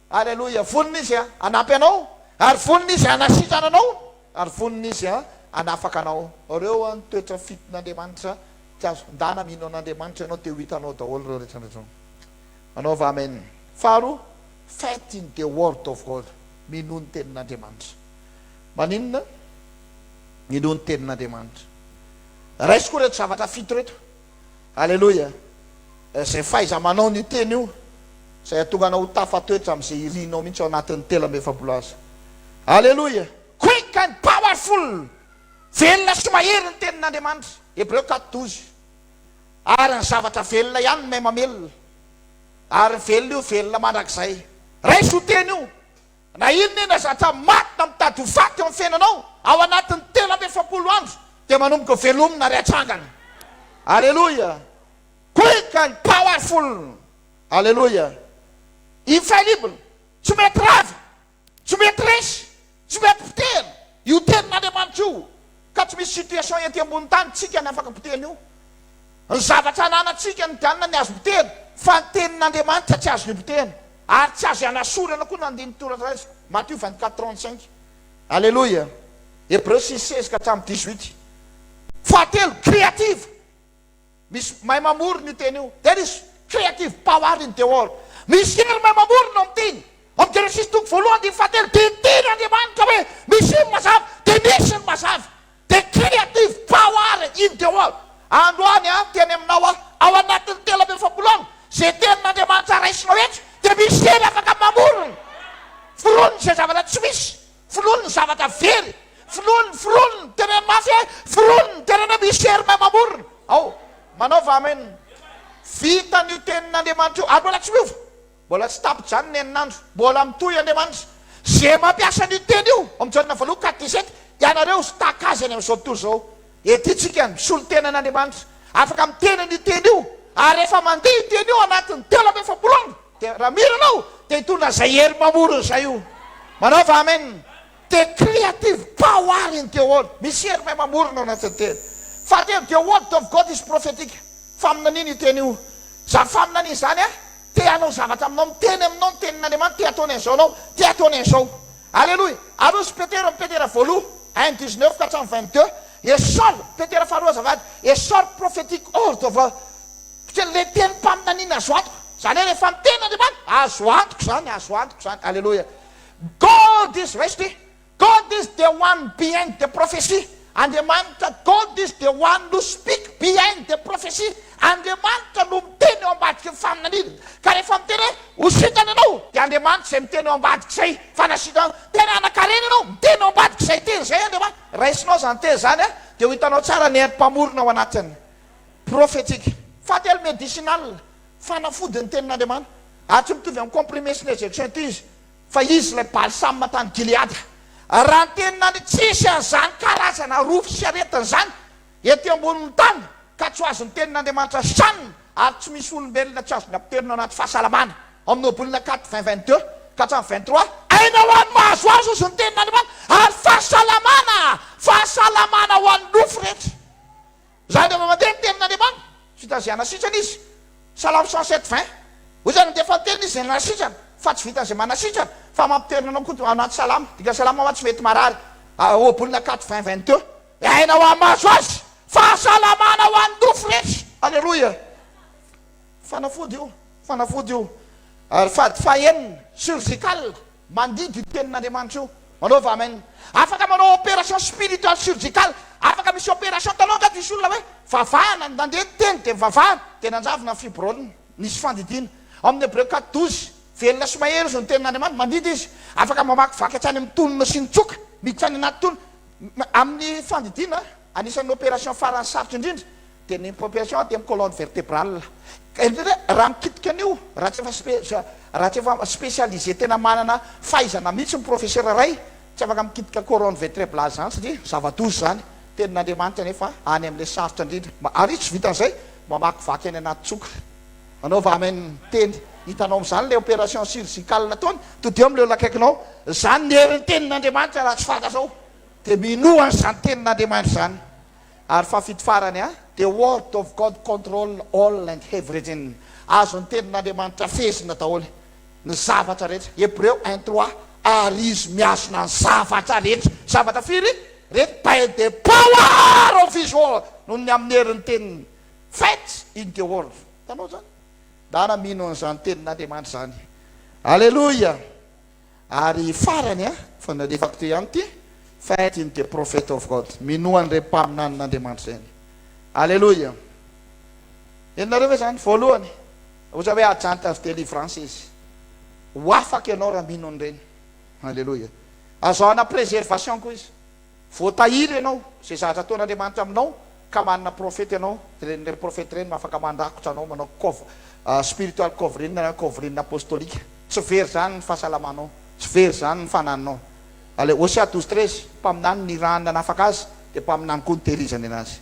Alleluia. Vonona izy hanampy anao, ary vonona izy hanasitrana anao, ary vonona izy hanafaka anao. Ireo ny toetra fiton'Andriamanitra tsy azo ndana mino an'Andriamanitra ianao teo hitanao daholo ireo rehetrarehetra. Manaova amen. Faharoa, faith in the word of God. Mino ny tenin'Andriamanitra. Maninona? Mino ny tenin'Andriamanitra. Raisiko reto zavatra fito reto. Alleluia. Zay faiza manao ny teny io, zay atonga anao tafatoetra amin'izay irinao mihitsy ao anatin'ny 3 aza. Alleluia. Quick and powerful. Velona sy mahery ny tenin'Andriamanitra. Hébreu 4:12. Ary ny zavatra velona ihany may mamelona. Ary velona io velona mandrakizay. Raiso teny io. Na inona ena zatra maty mitady ho faty eo amin'ny fiainanao ao anatin'ny 3 andro, dia manomboka velomina ry atsangana. Alleluia. Quick and powerful. Alleluia. Infallible. Tsy mety ravy, tsy mety resy, tsy mety potehina. Io tenin'Andriamanitra io. Ka tsy misy situation ety ambony tany tsika ny afaka potehina io. Ny zavatra ananatsika ny dianina ny azo potehina, fa ny tenin'Andriamanitra tsy azo ny potehina. Ary tsy azo hanasorana koa na andiny toratra izy. Matthieu 24:35. Alleluia. Hébreu 6:16 ka hatramin'ny 18. Fahatelo, creative. Misy mahay mamorona io teny io. There is creative power in the world. Misy hery mahay mamorona ao am'teny. Amin'ny Genesis toko voalohany dia fahatelo, dia teny Andriamanitra hoe misy iny mazava, dia misy ny mazava. The creative power in the world. Androany teny aminao ao anatin'ny 3 zay tenin'Andriamanitra raisinao eto, dia misy hery afaka mamorona. Filoany zay zavatra tsy misy. Filoany zavatra very. Filoany tena mafy, filoany tena misy hery mahay mamorona. Ao. Manaova amen. Vita ny tenin'Andriamanitra io. Ary mbola tsy miova, mbola tsy tapitra zany ny enin'andro, mbola mitohy Andriamanitra. Zay mampiasa ny teny io amin'ny Jaona 4:17, ianareo sy takazy any amin'izao tontolo zao. Ety tsika misolo tenan'Andriamanitra, afaka miteny ny teny io. Ary rehefa mandeha io teny io anatin'ny 3 dia raha miranao dia hitondra zay hery mamorona zay io. Manaova amen. The creative power in the world. Misy hery mahay mamorona ao anatin'ny teny. Fahatelo, the word of God is prophetic. Faminaniny teny io. Za faminaniny zany te hanao zavatra aminao, miteny aminao ny tenin'Andriamanitra, te ataony an'izao anao, te ataony an'izao. Alleluia. Aroso Petera, Petera 1:19 ka hatramin'ny 22. A short, Petera faharoa azafady, a short prophetic word of God. Le teny mpaminaniny azo antoko. Zany hoe rehefa miteny Andriamanitra, azo antoko zany, azo antoko zany. Alleluia. God is resting. God is the one behind the prophecy. Andriamanitra, God is the one who speak behind the prophecy. Andriamanitra no miteny ao ambadiky ny faminaniny. Ka rehefa miteny hoe ho sitana anao, dia Andriamanitra zay miteny ao ambadiky zay fanasitana. Tena anakarena anao, miteny ao ambadiky zay teny zay Andriamanitra. Raisinao zany teny zany dia ho hitanao tsara ny herim-pamorona ao anatiny. Prophetic. Fahatelo, medicinal. Fanafody ny tenin'Andriamanitra. Tsy mitovy amin'ny comprimé sy ny injection ty izy, fa izy ilay balsame tany Gilead. Raha ny tenin'Andriamanitra tsisy an'izany karazana rofo sy aretiny zany ety ambonin'ny tany, ka tsy ho azo ny tenin'Andriamanitra sanina, ary tsy misy olombelona tsy azo ny ampitirina anaty fahasalamana. Amin'ny Obolina 4:22 ka hatramin'ny 23, aina ho an'ny mahazo azo izy ny tenin'Andriamanitra, ary fahasalamana ho an'ny nofo rehetra. Zany rehefa mandeha ny tenin'Andriamanitra, tsy fitaziana sitrana izy. Salamo 107:20. Hoy zany dia fatelina izy zay nanasitrana, fa tsy vitan'izay manasitrana, fa mampiterina anao koa anaty salama. Dika salama ma tsy mety marary. Obolina 4:22. Aina ho amazo azy, fahasalamana ho an'ny nofo rehetra. Alleluia. Fanafody io, fanafody io. Ary fahenina, surgical, mandidy tenin'Andriamanitra io. Manaova amen. Afaka manao opération spirituelle surgicale afaka misy opération taloha ka misy olona hoe vavahana nandeha teny de vavahana tena anjavona fibrôle nisy fandidiana amin'ny Hébreu 4:12 velona sy mahery izy ny tenin'Andriamanitra mandidy izy afaka mamaky vaky hatrany amin'ny tonona sy ny tsoka miditra any anaty tona amin'ny fandidiana anisan'ny opération farany sarotra indrindra dia ny opération dia amin'ny colonne vertébrale raha mikitika an'io raha tsy efa spécialisé tena manana fahaizana mihitsy ny professeur ray tsy afaka mikitika colonne vertébrale zany satria zava-doza zany tenin'Andriamanitra nefa any amin'ilay sarotra indrindra ary tsy vitan'izay mamaky vaky any anaty tsoka anaova amen teny hitanao amin'izany le opération chirurgicale nataony todio amin'ileo lakaikinao zany ny herin'ny tenin'Andriamanitra raha tsy fantatrao dia minoany zany tenin'Andriamanitra zany ary fafito farany the word of God control all and everything azon'ny tenin'Andriamanitra fezina daholo ny zavatra rehetra Hébreu 1:3 ary izy miazona ny zavatra rehetra zavatra firy rehetra by the power of his word noho ny amin'ny herin'ny teniny faith in the word tanao zany dana mino an'izany tenin'Andriamanitra zany alleluia ary farany fa nalefako ty ihany ty faith in the prophet of God minoan'ireo mpaminan'Andriamanitra zany alleluia enonareo ve zany voalohany ohatra hoe agent of délivrance izy ho afaka ianao raha mino an'ireny alleluia azoana préservation koa izy voatahiry ianao zay zavatra ataon'Andriamanitra aminao ka manana profeta ianao reny profeta reny afaka mandrakotra anao manao spiritual covering na covering apostolique tsy very zany ny fahasalamanao tsy very zany ny fananinao ale Osea 12:13 mpaminany ny ranona nafaka azy dia mpaminany koa ny tehirizany anazy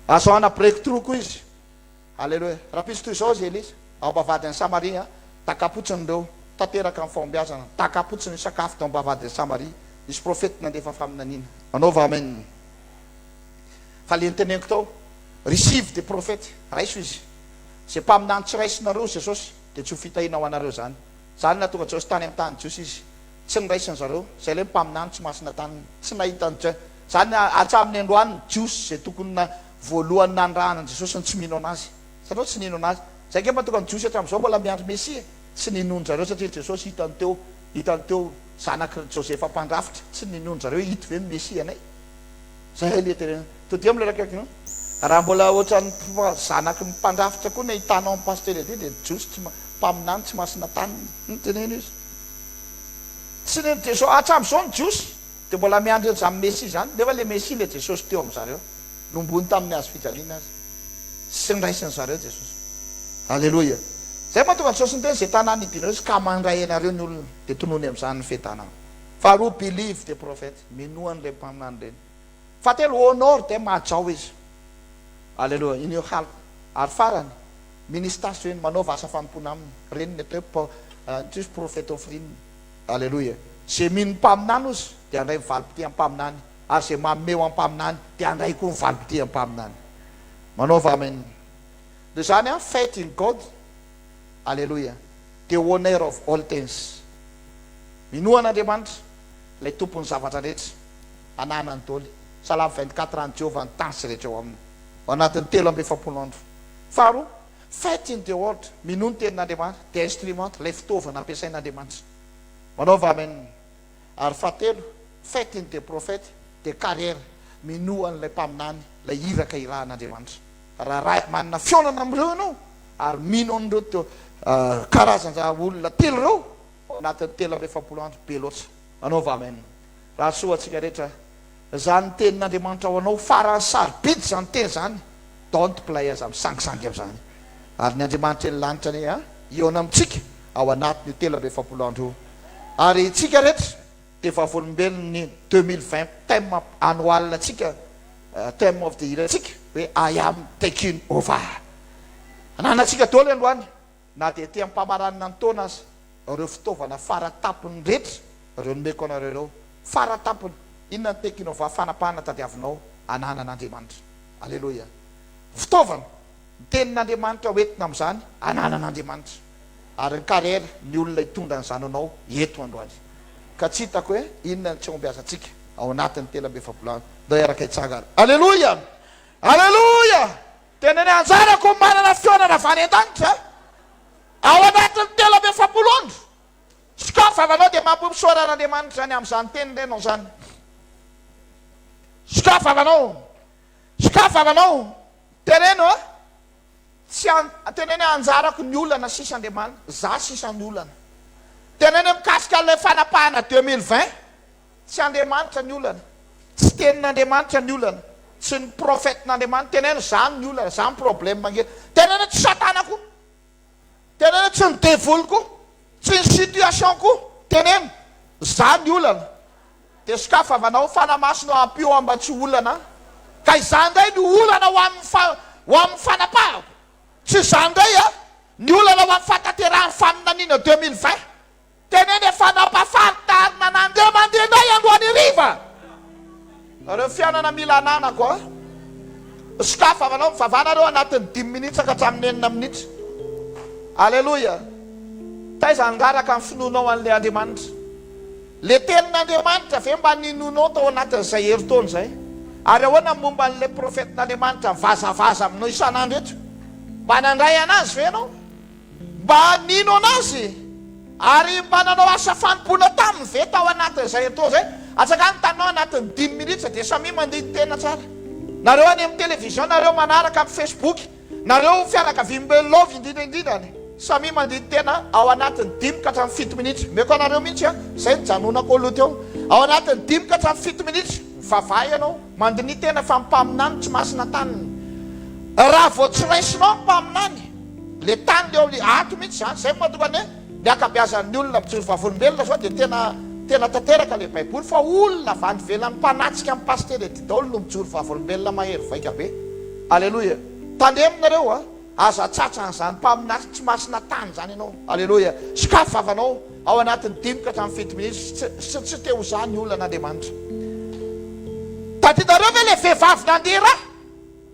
azoana breakthrough koa izy alleluia raha pisy toy izao zay izy ao ambavadin'ny Samaria takapotsiny ireo tanteraka amin'ny fahombiazana takapotsiny ny sakafo tao ambavadin'ny Samaria nisy profeta nandefa faminaniana anaova amen fa le nyteneniko tao receive the prophet raiso izy zay mpaminany tsy raisinareo Jesosy dia tsy ho fitahina ho anareo zany zany natonga Jesosy tany amin'ny tany Jiosy izy tsy niraisiny zareo zay le mpaminany tsy masina tany tsy nahitany zany atraminy androany Jiosy zay tokony na voalohany nandrahana Jesosy ny tsy mino anazy satria tsy nino anazy zay ke mahatonga ny Jiosy hatramin'izao mbola miandry Mesia tsy ninony zareo satria Jesosy hitany teo zanaky Josefa mpandrafitra tsy ninony zareo hita ve Mesia anay zay le tena todio am'le rakaiky raha mbola ohatran'ny zanaky mpandrafitra koa ny hitanao amin'ny pasteur ty dia Jiosy tsy mpaminany tsy masina tany teneny izy tsy neny Jesosy hatramin'izao ny Jiosy dia mbola miandry zany Mesia zany nefa le Mesia le Jesosy teo amin'zareo nombony tamin'ny azo fijaliana azy sy niraisiny zareo Jesosy alleluia zay mahatonga Jesosy ny teny zay tanàna idinareo izy ka mandray anareo ny olona dia tonony amin'izany ny fetanana faharoa believe the prophet minoan'ilay mpaminany reny fahatelo honor dia mahajao izy alleluia iny eo halko ary farany ministration eny manao vasa fanompona aminy reny ny atao tsisy prophète offrine alleluia zay mino mpaminany izy dia andray mivalipity ampaminany ary zay mameo ampaminany dia andray koa mivalipity ampaminany manaova amen dia zany faith in God alleluia the owner of all things minoan'Andriamanitra lay tompony zavatra rehetra ananany toly Salamo 24 any Jehovah ny tany sy rehetra eo aminy ao anatin'ny 3 andro faharoa faith in the word mino ny tenin'Andriamanitra the instrument lay fitaovana ampiasain'Andriamanitra manaova amen ary fahatelo faith in the prophet the carrière minoan'ilay mpaminany lay iraka irahan'Andriamanitra raha manana fionana amin'ireo ianao ary mino an'ireo karazana olona telo ireo anatin'ny 3 andro be loatra manaova amen raha soa atsika rehetra zany tenin'Andriamanitra ao anao farany sarobidy zany teny zany don't play aza misangisangy amin'izany ary ny Andriamanitra eny lanitra ny iona amintsika ao anatin'ny 3 andro ary tsika rehetra dia vavolombelony 2020 thème annual atsika thème of the year atsika hoe I am taking over ananatsika daholo androany na dia ty ampamaranina ny taona azy ireo fitaovana faratapony rehetra ireo nomeko anareo ireo faratapony inona ny taking over fanapahana tadiavinao ananan'Andriamanitra alleluia fitaovana ny tenin'Andriamanitra hoentina amin'izany ananan'Andriamanitra ary ny carrière ny olona hitondra n'izany anao eto androany ka tsy hitako hoe inona ny tsy ombiaza antsika ao anatin'ny 3 do araka itsangana alleluia alleluia tena ny anjarako manana fionana avany an-danitra ao anatin'ny 3 andro sokafa avanao dia mampisoran'Andriamanitra zany amin'izany teny renao zany sokafa avanao Skafavanao, teneno teneno anjarako ny olana sisa andriamanitra, za sisa ny olana. Teneno mikasika le fanapahana 2020, tsy andriamanitra ny olana, tsy tenin'andriamanitra ny olana, tsy ny profetin'andriamanitra, teneno za ny olana, za ny problème mangeny. Teneno tsy satanako, teneno tsy ny devoloko, tsy ny situationko, teneno za ny olana. Dia skafavanao fanamasinao ampio amba tsy olana, ka izany ndray ny olana ho amin'ny fanapahako. Tsy izany ndray ny olana ho amin'ny fataterahany faminaniana 2020. Teneny efa nampafantarina nandeha mandeha ndray androany riva. Areo fianana mila ananako skafavanao mivavanareo anatin'ny 10 minitra ka hatramin'ny 9 minitra. Alleluia. Taiza angaraka amin'ny finoanao an'ilay Andriamanitra. Le tenin'Andriamanitra ve mba ninonao tao anatin'izay herintaona izay? Ary ahoana momba an'ilay profetin'Andriamanitra mivazavaza aminao isan'andro eto? Mba nandray anazy ve ianao? Mba nino anazy? Ary mba nanao asa fanompoana taminy ve tao anatin'izay herintaona izay? Atsaka ny tanao anatin'ny 10 minitra dia samy mandidy tena tsara. Nareo any amin'ny televizion, nareo manaraka amin'ny Facebook, nareo fianakaviam-belova indrindraindrindrany, samy mandidy tena ao anatin'ny 10 ka hatramin'ny 7 minitra. Meko anareo mihitsy izay nijanonako aloha teo. Ao anatin'ny 10 ka hatramin'ny 7 minitra mivavaha ianao, mandiny tena fa mipaminany tsy masina taniny. Raha vao tsy raisinao mpaminany, le tany leo ato mihitsy zany. Zay mahatonga ny ny akabeazan'ny olona mpitsory vavolombelona zao dia tena tanteraka le baiboly fa olona vandy velany mpanatsika amin'ny paster ety daholo no mitsory vavolombelona mahery vaika be. Alleluia. Tandeminareo aza tsatsan'izany mpaminasy tsy masina tany zany ianao. Alleluia. Skafavanao ao anatin'ny 10 ka hatramin'ny 7 minitra, tsy teo zany olonan'Andriamanitra. Tadianareo ve le vehivavy nandeha raha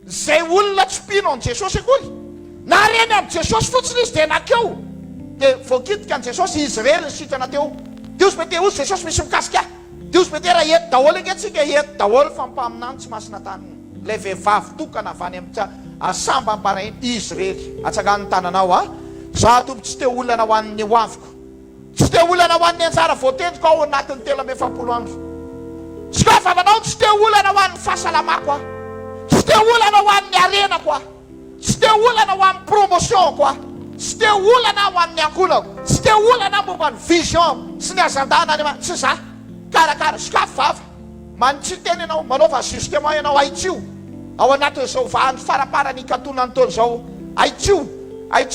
zay olona tsy pino an' Jesosy akory? Nareny amin'ny Jesosy fotsiny izy dia nakeo. Dia voakitika an' Jesosy Israely ny sitrana teo. Dios mety ozy Jesosy misy mikasika. Dios mety raha eto daholo antsika eto daholo fa mipaminany tsy masina taniny. Le vehivavy tokana avy any amin'ny asamba amparainy Israely. Atsakany tananao za tompo tsy te olana ho an'ny hoaviko, tsy te olana ho an'ny anjara voatendriko ao anatin'ny 370 andro. Skafavanao tsy te olana ho an'ny fahasalamako tsy te olana ho an'ny arenako tsy te olana ho amin'ny promotionko tsy te olana ho amin'ny ankolako, tsy te olana momba ny vision sy ny azandana tsy za. Karakara skafavava manitsy teny ianao, manaova justement ianao aitsio ao anatin'izao vahandro faraparany katonany taona izao. Aitsio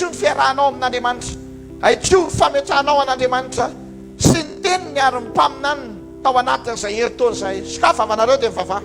ny fiarahanao amin'Andriamanitra, aitsio ny fametrahanao an'Andriamanitra sy ny teniny ary mipaminany tao anatin'izay herintaona izay. Skafavavanareo dia mivavaha.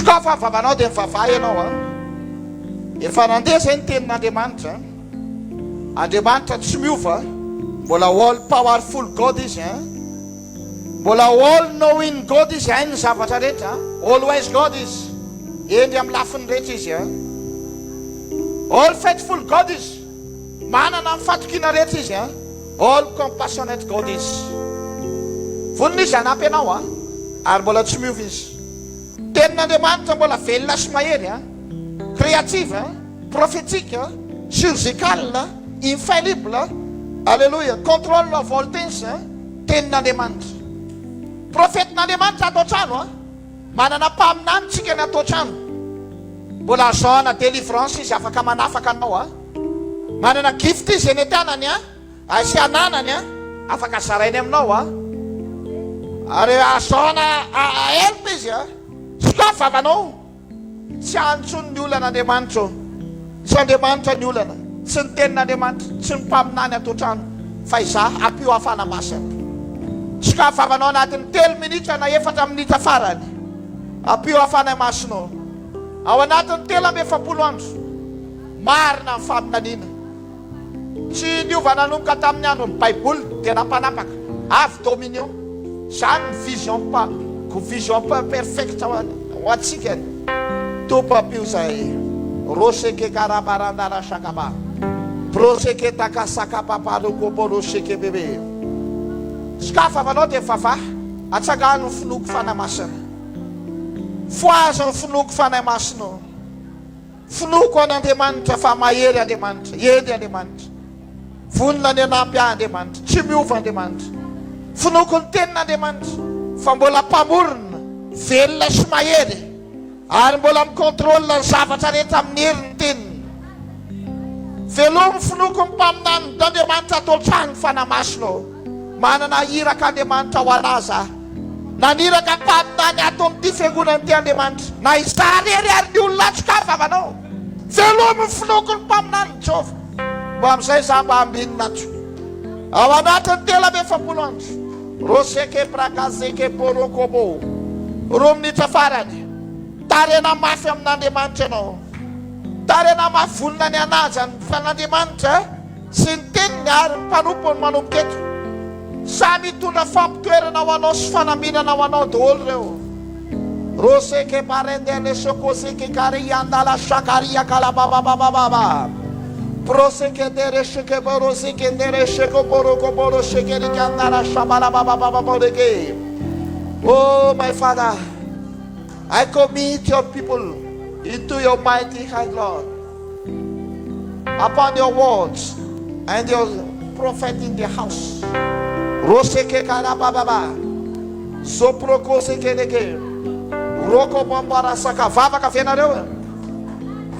Skafavavanao dia mivavaha ianao efa nandeha zay ny tenin'Andriamanitra. Andriamanitra tsy miova, mbola all powerful God izy mbola all knowing God izy ny zavatra rehetra, always God izy, endry amin'ny lafiny rehetra izy all faithful God izy, manana ny fatokina rehetra izy all compassionate God izy. Vonona izy hanampy ianao ary mbola tsy miova izy. Tenin'Andriamanitra mbola velona sy mahery créative prophétique chirurgical infallible. Alléluia. Contrôle la voltesse tenin'Andriamanitra. Profetin'Andriamanitra atao trano manana mpaminany tsika ny atao trano. Mbola azahoana délivrance izy afaka manafaka anao manana gift izy eny tanany sy ananany afaka zarainy aminao ary azahoana help izy skafavavanao tsy antsony ny olan'Andriamanitra, tsy Andriamanitra ny olana, tsy ny tenin'Andriamanitra, tsy ny mpaminany atao trano fa iza ampio hafana masina. Skafavavanao anatin'ny 3 minitra na 4 minitra farany ampio hafana masinao ao anatin'ny 370 andro marina ny faminaniana. Tsy niova nanomboka tamin'ny andro ny Baiboly tena mpanapaka. Avy dominion. Zany vision perfecta ho antsika. Topapio zay. Roseke karabarandara sakaba. Proseke takasakapapaloko boroseke bebe. Skafa manao dia fafa. Atsagano finoko fanamasina. Foazo ny finoko fanamasina. Finoko an'Andriamanitra fa mahery Andriamanitra. Edy Andriamanitra. Vonona ny anampy Andriamanitra. Tsy miova Andriamanitra. Finoko ny tenin'Andriamanitra. Fa mbola mpamorona. Velona sy mahery. Ary mbola mikontrôle ny zavatra rehetra amin'ny heriny teniny. Velomy finoko ny mpaminany d'Andriamanitra atoltrany fanamasina. Manana iraka Andriamanitra ho alaza. Naniraka mpaminany ato amin'ity fiangonana ty Andriamanitra. Na isarery ary ny olona atsokafa manao. Velomy finoko ny mpaminany Jehova. Mba amin'izay za mba ambinina atso. Ao anatin'ny 7 andro. Roseke prakazeke porokobo. Roa minitra farany. Tarena mafy amin'Andriamanitra ianao. Tarena mafy vonona ny anaja ny fan'Andriamanitra sy ny teniny ary ny mpanompony manomboka eto. Samy mitondra fampitoerana ho anao sy fanambinana ho anao daholo reo. Roseke parendele sokoseke kari andala shakaria kalabababababa. Proseke dere sheke boroseke dere sheko boroko boroseke rikandala shabalabababababodeke. Oh my Father, I commit your people into your mighty hand, Lord. Upon your words and your prophet in the house. Roseke karabababa. Soproko sekeleke. Roko bombara saka. Vava kafe na reo.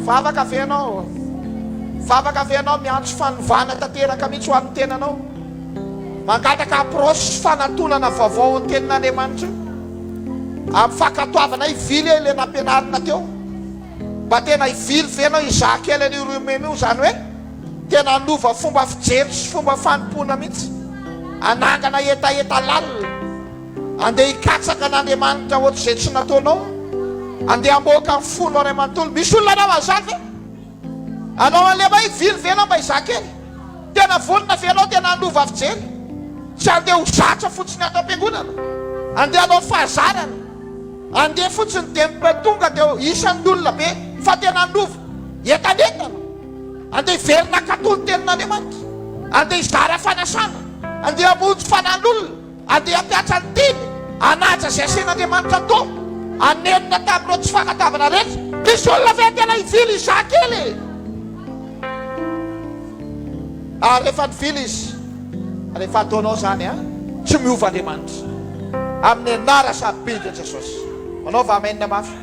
Vava kafe no. Vava kafe no miantso fanovana tanteraka mihitsy ho amin'ny tenanao. Mangataka approche fanatonana vaovao ny tenin'Andriamanitra. Amin'ny fankatoavana ivily ile nampianarina teo. Mba tena ivily venao izaka ela ny romeno zany hoe tena nova fomba fijery sy fomba fanompona mihitsy. Anangana etaeta lalina. Andeha hikatsaka n'Andriamanitra ohatr'izay tsy nataonao. Andeha hamoaka ny folo ray manontolo. Misy olona anao an'izany ve? Anao an'lema ivily venao mba izaka ely. Tena vonona venao tena hanova fijery. Tsy andeha ho zatra fotsiny ato am-piangonana. Andeha hanao fahazarana. Andeha fotsiny dia mipetonga dia isan'ny olona be fa tena handova etanetana. Andeha hiverina katolo tenin'Andriamanitra. Andeha hizara fanasana. Andeha hamonjy fanan'olona. Andeha hampiatra ny teny. Anaja izay asen'Andriamanitra atao. Anenina tamin'ireo tsy fankatavana rehetra. Misy olona ve tena hivily izaka ely. Rehefa nivily izy, rehefa ataonao zany tsy miova Andriamanitra. Amin'ny anara sabidin Jesosy. Manaova amenina mafy.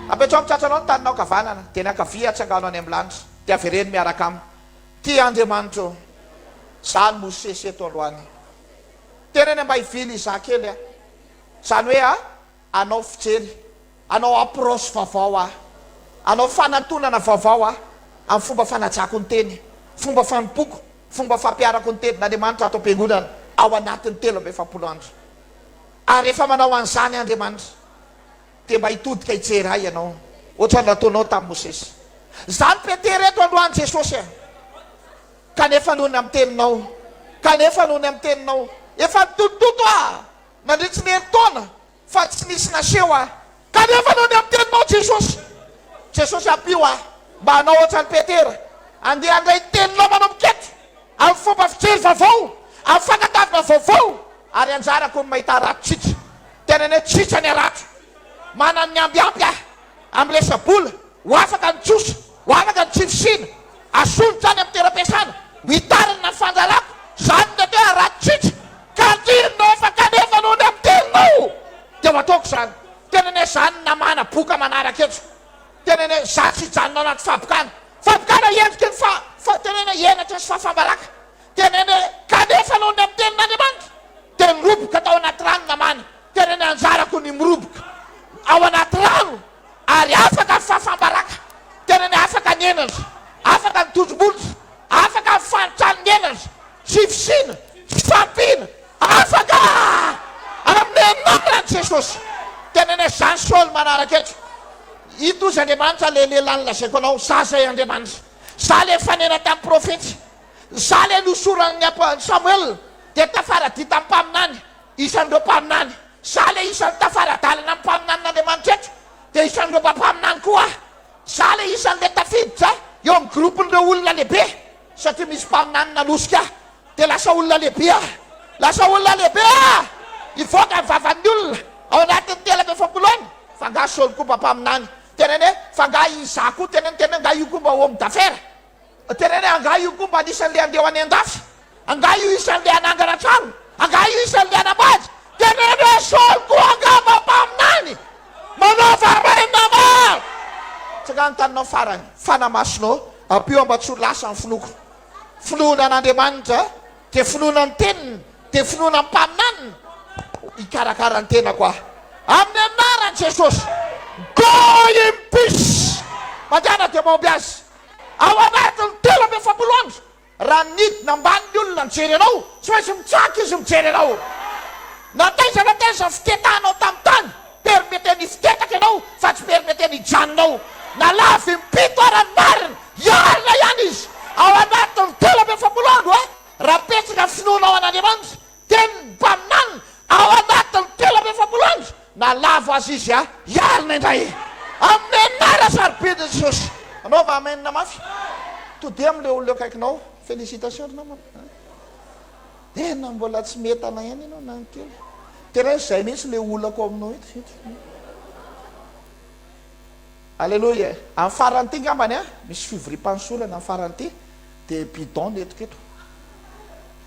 Apetrao mitratranao ny taninao kavanana. Tena akavia atsangano any amin'ny lanitra. Dia avereny miaraka aminy. Ty Andriamanitra zany Mosesy eto aloany. Tena ny mba hivily izaka ely zany hoe anao fijery. Anao approche vaovao anao fanatonana vaovao amin'ny fomba fanajako ny teny. Fomba fanompoko. Fomba fampiarako ny tenin'Andriamanitra ato am-piangonana ao anatin'ny 7 andro. Ary rehefa manao an'izany Andriamanitra dia mba hitodika hijery ahy ianao. Ohatra ny nataonao tamin'ny Mosesy. Zany Petera eto androany Jesosy. Kanefa nohony amin'ny teninao. Kanefa nohony amin'ny teninao. Efa nitototo nandritsy ny herintaona fa tsy nisy naseho kanefa nohony amin'ny teninao Jesosy. Jesosy ampio mba hanao ohatra ny Petera. Andeha handray teninao manomboka eto amin'ny fomba fijery vaovao, amin'ny fankatavana vaovao. Ary anjarako ny mahita rato tsitra. Tena ny tsitra ny arato. Manany ny ambiampy amin'ny resabola. Ho afaka ny tsosa. Ho afaka ny tsifisina. Asolotra any amin'ny teram-piasana. Mitarina ny fanjalako. Zany ny teo arato tsitra. Kantirinao fa kanefa nohony amin'ny teninao. Dia mataoko zany. Tena ny zany namana boka manaraka eto. Tena ny zany tsy janona anaty fabokana. Fabokana endriky ny tena ny henatra sy fahafambaraka. Tena ny kanefa nohony amin'ny tenin'Andriamanitra. Dia miroboka tao anaty rano namana. Tena ny anjarako ny miroboka ao anaty rano. Ary afaka ny fahafambaraka. Tena ny afaka ny henatra. Afaka ny tojom-bolitra. Afaka ny fanotrany ny henatra. Tsy fisina. Tsy fampina. Afaka amin'ny anaran'i Jesosy. Tena ny zany Saoly manaraka eto. Ito izy Andriamanitra le lehilahy lazaiko anao. Za zay Andriamanitra. Za le fanena tamin'ny profety. Zale nosoran'ny Samuel dia tafaradita amin'ny mpaminany isan'ireo mpaminany. Zale isan'ny tafaradalana amin'ny mpaminan'Andriamanitra eto dia isan'ireo mpaminany koa. Zale isan'ilay tafiditra eo amin'ny groupin'ireo olona lehibe satria misy mpaminany nanosika dia lasa olona lehibe lasa olona lehibe ivoaka ny vavan'ny olona ao anatin'ny telo amby efapolo any. Fa nga Saoly koa mba mpaminany tenene fa nga Iza koa tenene nga io koa mba homme d'affaires tenene anga io koa mba anisan'le andeha any an-dafy anga io isan'le anangana trano anga io isan'le anambady tenene Saoly koa anga mba mpaminany manao varena maro tsaka nytaninao farany fanamasinao ampio mba tsy ho lasa ny finoko finoana an'Andriamanitra dia finoana ny teniny dia finoana ny mpaminany ikarakara ny tena koa amin'ny anaran'i Jesosy. Go in peace. Mandiana dia maomby azy ao anatin'ny telo amby efapolo andro raha nidina ambanin'ny olona mijery anao tsy maintsy mitsaka izy mijery anao. Nataizana taiza fitetanao tamin'ny tany permeteny fitetaka ianao fa tsy permeteny hijanonao. Nalavy mipito arany marina iarina ihany izy ao anatin'ny telo amby efapolo andro raha petsaka finoana ao an'Andriamanitra teny mpaminany ao anatin'ny telo amby efapolo andro nalavo azy izy iarina indray amin'ny anara sarobediny Jesosy. Anao va amenina mafy tode amin'le olona akaikinao félicitation namana tena mbola tsy mety ana ihany ianao nankely tena zay mihitsy le olako aminao eto. Alleluia. Amin'ny farany ty ngambany misy fivoriam-pansolana amin'ny farany ty dia bidon netiketo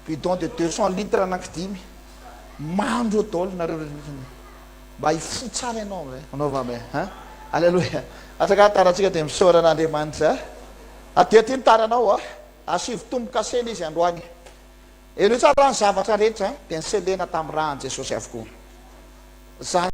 bidon de 200 litres anankidimy mandro daholo nareo mba hifoy tsara ianao anaova me alleluia. Atsaka tarantsika dia misaoran'Andriamanitra adia ty nitaranao asivy tomboka sely izy androany elo tsara ny zavatra rehetra dia nyselena tamin'ny rahan'i Jesosy avokoa.